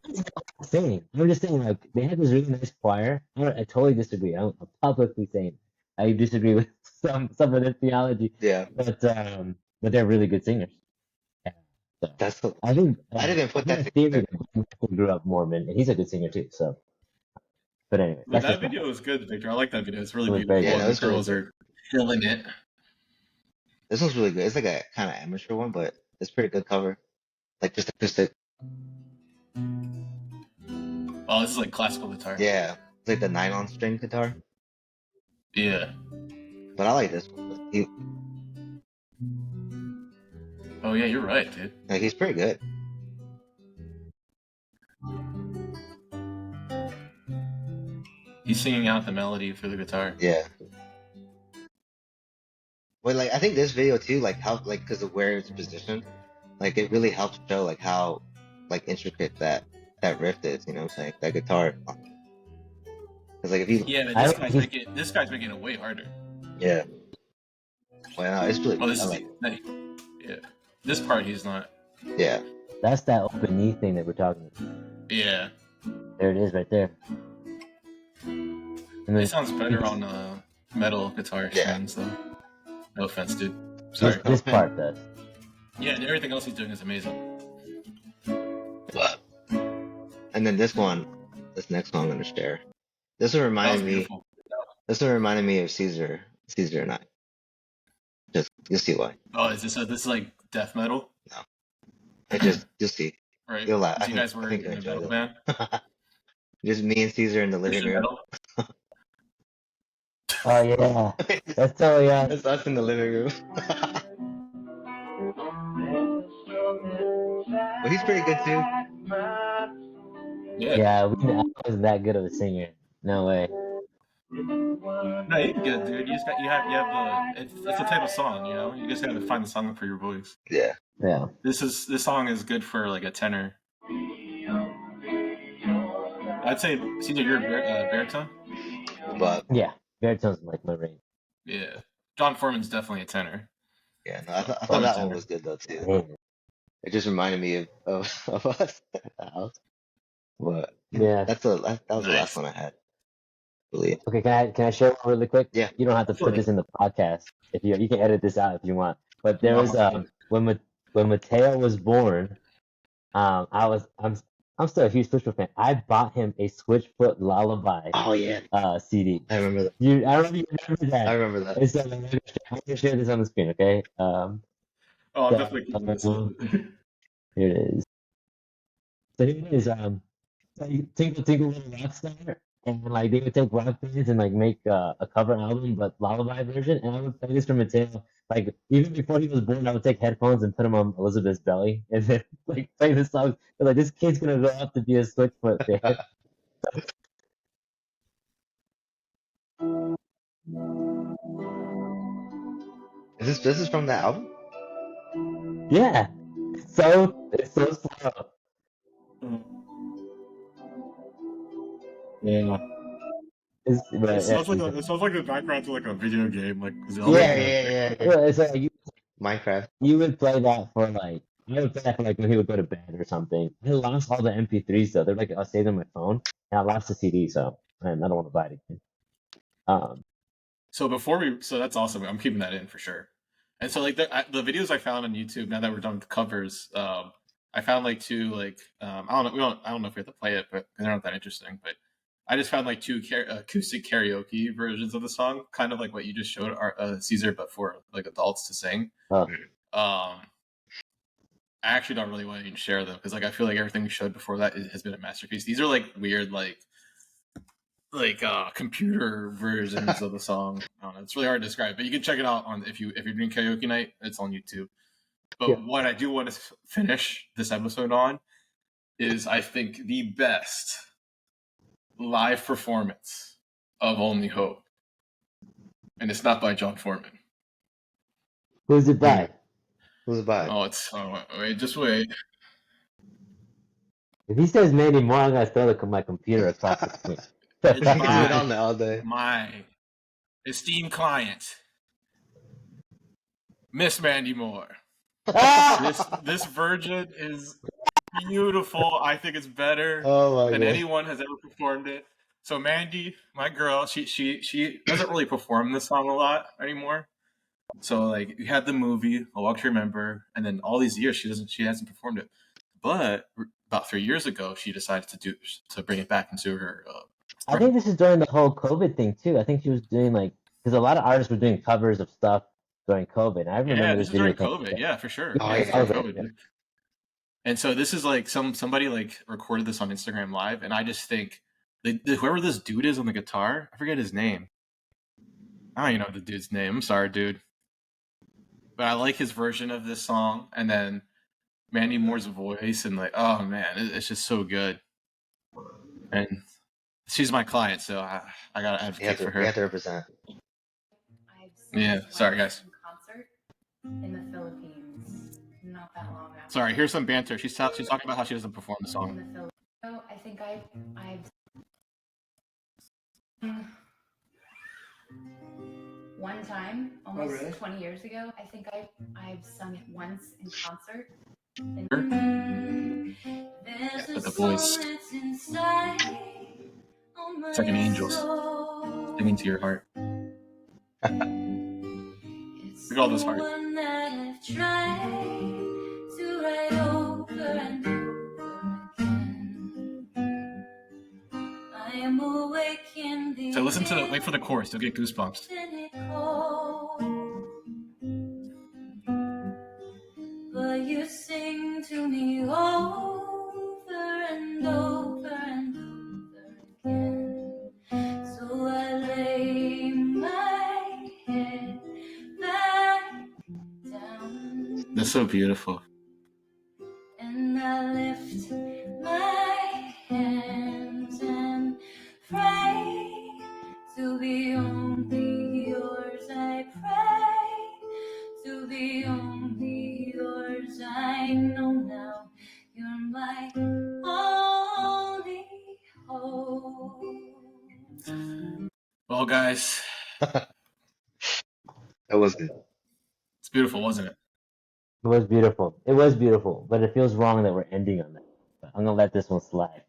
saying. I'm just saying, like they had this really nice choir. I totally disagree. I'm publicly saying I disagree with some of their theology, Yeah. but they're really good singers. Yeah. So, That's the, I think I didn't put I have that a theory together. that Michael grew up Mormon, and he's a good singer too. So, but anyway, But that's that just my- video was good, Victor. I like that video. It's really It was beautiful. very good. Yeah, and it the was girls are killing it. This one's really good. It's like a kind of amateur one, but it's pretty good cover. Like just acoustic. Oh, this is like classical guitar. Yeah. It's like the nylon string guitar. Yeah. But I like this one. Oh yeah, you're right, dude. Like he's pretty good. He's singing out the melody through the guitar. Yeah. But like I think this video too, like how like because of where it's positioned, like it really helps show like how like intricate that riff is, you know what I'm saying? That guitar. Because like if you Yeah, but this guy's making it way harder. yeah, well, no, it's really Well, I like it. yeah, this part he's not. Yeah, That's that open knee thing that we're talking about. Yeah, There it is right there. And it sounds better on metal guitar Yeah. strings though. No offense, dude. Sorry. This part does. Yeah, and everything else he's doing is amazing. but and then this next one I'm gonna share. This one That was reminded me. beautiful. This one reminded me of Cesar and I. Just you'll see why. Oh, is this this is like death metal? You'll see. Right. You'll laugh. You guys were in a metal band? Just me and Cesar in the living Christian room. metal? Oh yeah, that's totally That's us in the living room. But he's pretty good too. Yeah, I wasn't that good of a singer. No way. No, you're good, dude. You have the it's the type of song, you know. You just have to find the song for your voice. Yeah. Yeah. This song is good for like a tenor. I'd say, Cesar, you're a baritone. But yeah, baritone's like my range. Yeah, Jon Foreman's definitely a tenor. Yeah, no, I thought that one was good though too. It just reminded me of us at the house. But yeah, that was the last one I had. Believe. Okay, can I share one really quick? Yeah. You don't have to put this in the podcast. If you can edit this out if you want. But there was when Mateo was born, I'm still a huge Switchfoot fan. I bought him a Switchfoot Lullaby. Oh yeah. CD. I remember that. I don't know if you remember that. I remember that. It's, I'm gonna share this on the screen, okay? I'm definitely keeping this. Here it is. So here it is. Tinkle Tinkle Little Rockstar, and like they would take rock bands and like make a cover album, but lullaby version. And I would play this for Mateo. Like even before he was born, I would take headphones and put them on Elizabeth's belly, and then like play this song. But, like this kid's gonna grow up to be a Switchfoot fan. This is from that album? Yeah, it's so slow. Yeah. It sounds like the background to like a video game, like Zelda. Yeah. It's like Minecraft. You would play that for like I would play that for like when he would go to bed or something. I lost all the MP3s though. They're like I'll save them on my phone, and I lost the CD, so I don't want to buy it again. So that's awesome. I'm keeping that in for sure. And so like the videos I found on YouTube, now that we're done with the covers, I found like two like I don't know if we have to play it, but they're not that interesting. But I just found like two acoustic karaoke versions of the song, kind of like what you just showed Cesar, but for like adults to sing. I actually don't really want to even share them because like I feel like everything we showed before that has been a masterpiece. These are like weird like computer versions of the song. I don't know, it's really hard to describe, but you can check it out on if you're doing karaoke night. It's on YouTube. But what I do want to finish this episode on is I think the best live performance of Only Hope, and it's not by Jon Foreman. Who's it by? Oh, wait, just wait. If he says Mandy Moore, I'm gonna throw my computer across the screen. It's been on there all day. My esteemed client, Miss Mandy Moore. This version is beautiful. I think it's better than anyone has ever performed it. So Mandy, my girl, she doesn't really perform this song a lot anymore. So like you had the movie A Walk to Remember, and then all these years she hasn't performed it. But about 3 years ago, she decided to bring it back into her. I think this is during the whole COVID thing too. I think she was doing like because a lot of artists were doing covers of stuff during COVID. I remember this is during COVID. Yeah, for sure. COVID. And so this is like somebody like recorded this on Instagram Live, and I just think whoever this dude is on the guitar, I forget his name. I don't even know the dude's name. I'm sorry, dude. But I like his version of this song, and then Mandy Moore's voice, and like, oh man, it's just so good. And she's my client, so I gotta advocate for her. You have to represent. Yeah, sorry guys. Concert in the Philippines not that long ago. Sorry, here's some banter. She's talking about how she doesn't perform the song. In the Philippines, I think I've One time, almost really? 20 years ago, I think I've sung it once in concert. But the voice, it's like an angel's singing to your heart. Look at all those hearts. So listen to the, wait for the chorus. You'll get goosebumps. But you sing to me over and over and over again. So I lay my head back down. That's so beautiful. And I lift my hands and pray to be only yours. I pray to be only yours. I know now you're my only hope. Well, guys, That was good. it's beautiful, wasn't it? It was beautiful. It was beautiful, but it feels wrong that we're ending on that. But I'm gonna let this one slide.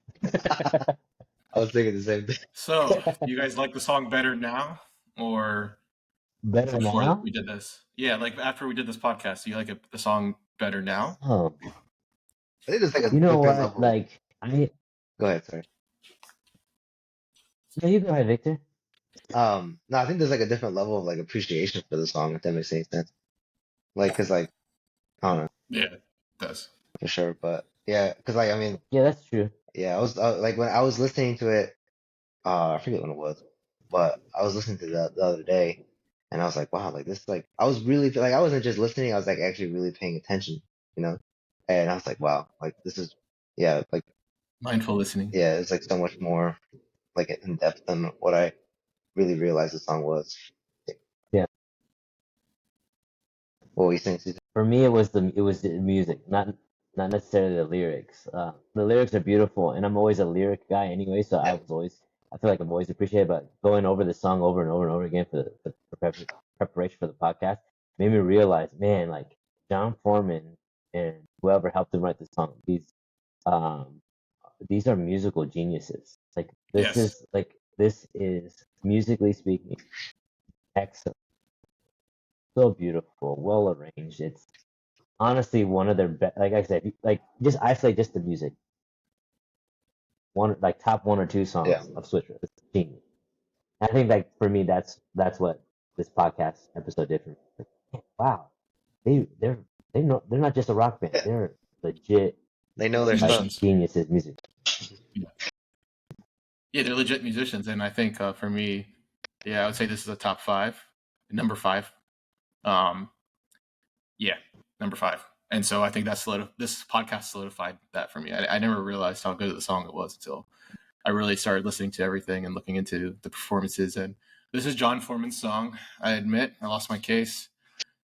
I was thinking the same thing. So, you guys like the song better now or Better before now? we did this? Yeah, like after we did this podcast, do you like the song better now? Oh, I think there's like a you know different what? level. Like, Go ahead, sorry. no, you go ahead, Victor. No, I think there's like a different level of like appreciation for the song, if that makes any sense. Like, cause like, I don't know Yeah, it does. for sure, but yeah, cause like, I mean, Yeah, that's true. yeah, I was like when I was listening to it, I forget when it was, but I was listening to the other day, and I was like, wow, like this, like I was really like I wasn't just listening, I was like actually really paying attention, you know, and I was like, wow, like this is, yeah, like Mindful listening. yeah, it's like so much more like in depth than what I really realized the song was. Yeah. What were you saying, Cesar? For me, it was the music, not necessarily the lyrics. The lyrics are beautiful, and I'm always a lyric guy anyway, so Yeah. I feel like I'm always appreciated. But going over the song over and over and over again for the preparation for the podcast made me realize, man, like Jon Foreman and whoever helped him write the song, these are musical geniuses. Like Yes. this is musically speaking excellent. So beautiful, well arranged. It's honestly one of their best. Like I said, like just isolate just the music. One like top one or two songs Yeah. of Switchfoot. It's genius. I think like for me, that's what this podcast episode did for me. Like, wow, they're they're not just a rock band. Yeah. They're legit They know their like stuff. Musicians. geniuses music. Yeah, they're legit musicians, and I think for me, yeah, I would say this is a top 5, number 5. Yeah, number 5. And so I think this podcast solidified that for me. I never realized how good the song it was until I really started listening to everything and looking into the performances. And this is Jon Foreman's song. I admit I lost my case,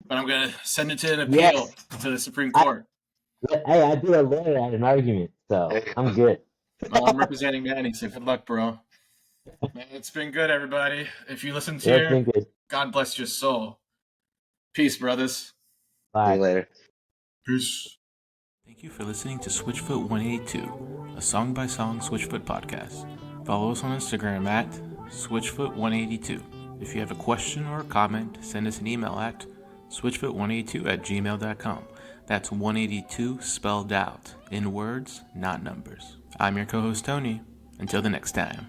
but I'm gonna send it to an appeal to the Supreme Court. Hey, I do a lawyer at an argument, so I'm good. Well, I'm representing Manny, so good luck, bro. Man, it's been good, everybody. If you listen to Yeah, it's been good. God bless your soul. Peace, brothers. Bye. See you later. Peace. Thank you for listening to Switchfoot 182, a song-by-song Switchfoot podcast. Follow us on Instagram at Switchfoot182. If you have a question or a comment, send us an email at switchfoot182@gmail.com. That's 182 spelled out, in words, not numbers. I'm your co-host, Tony. Until the next time.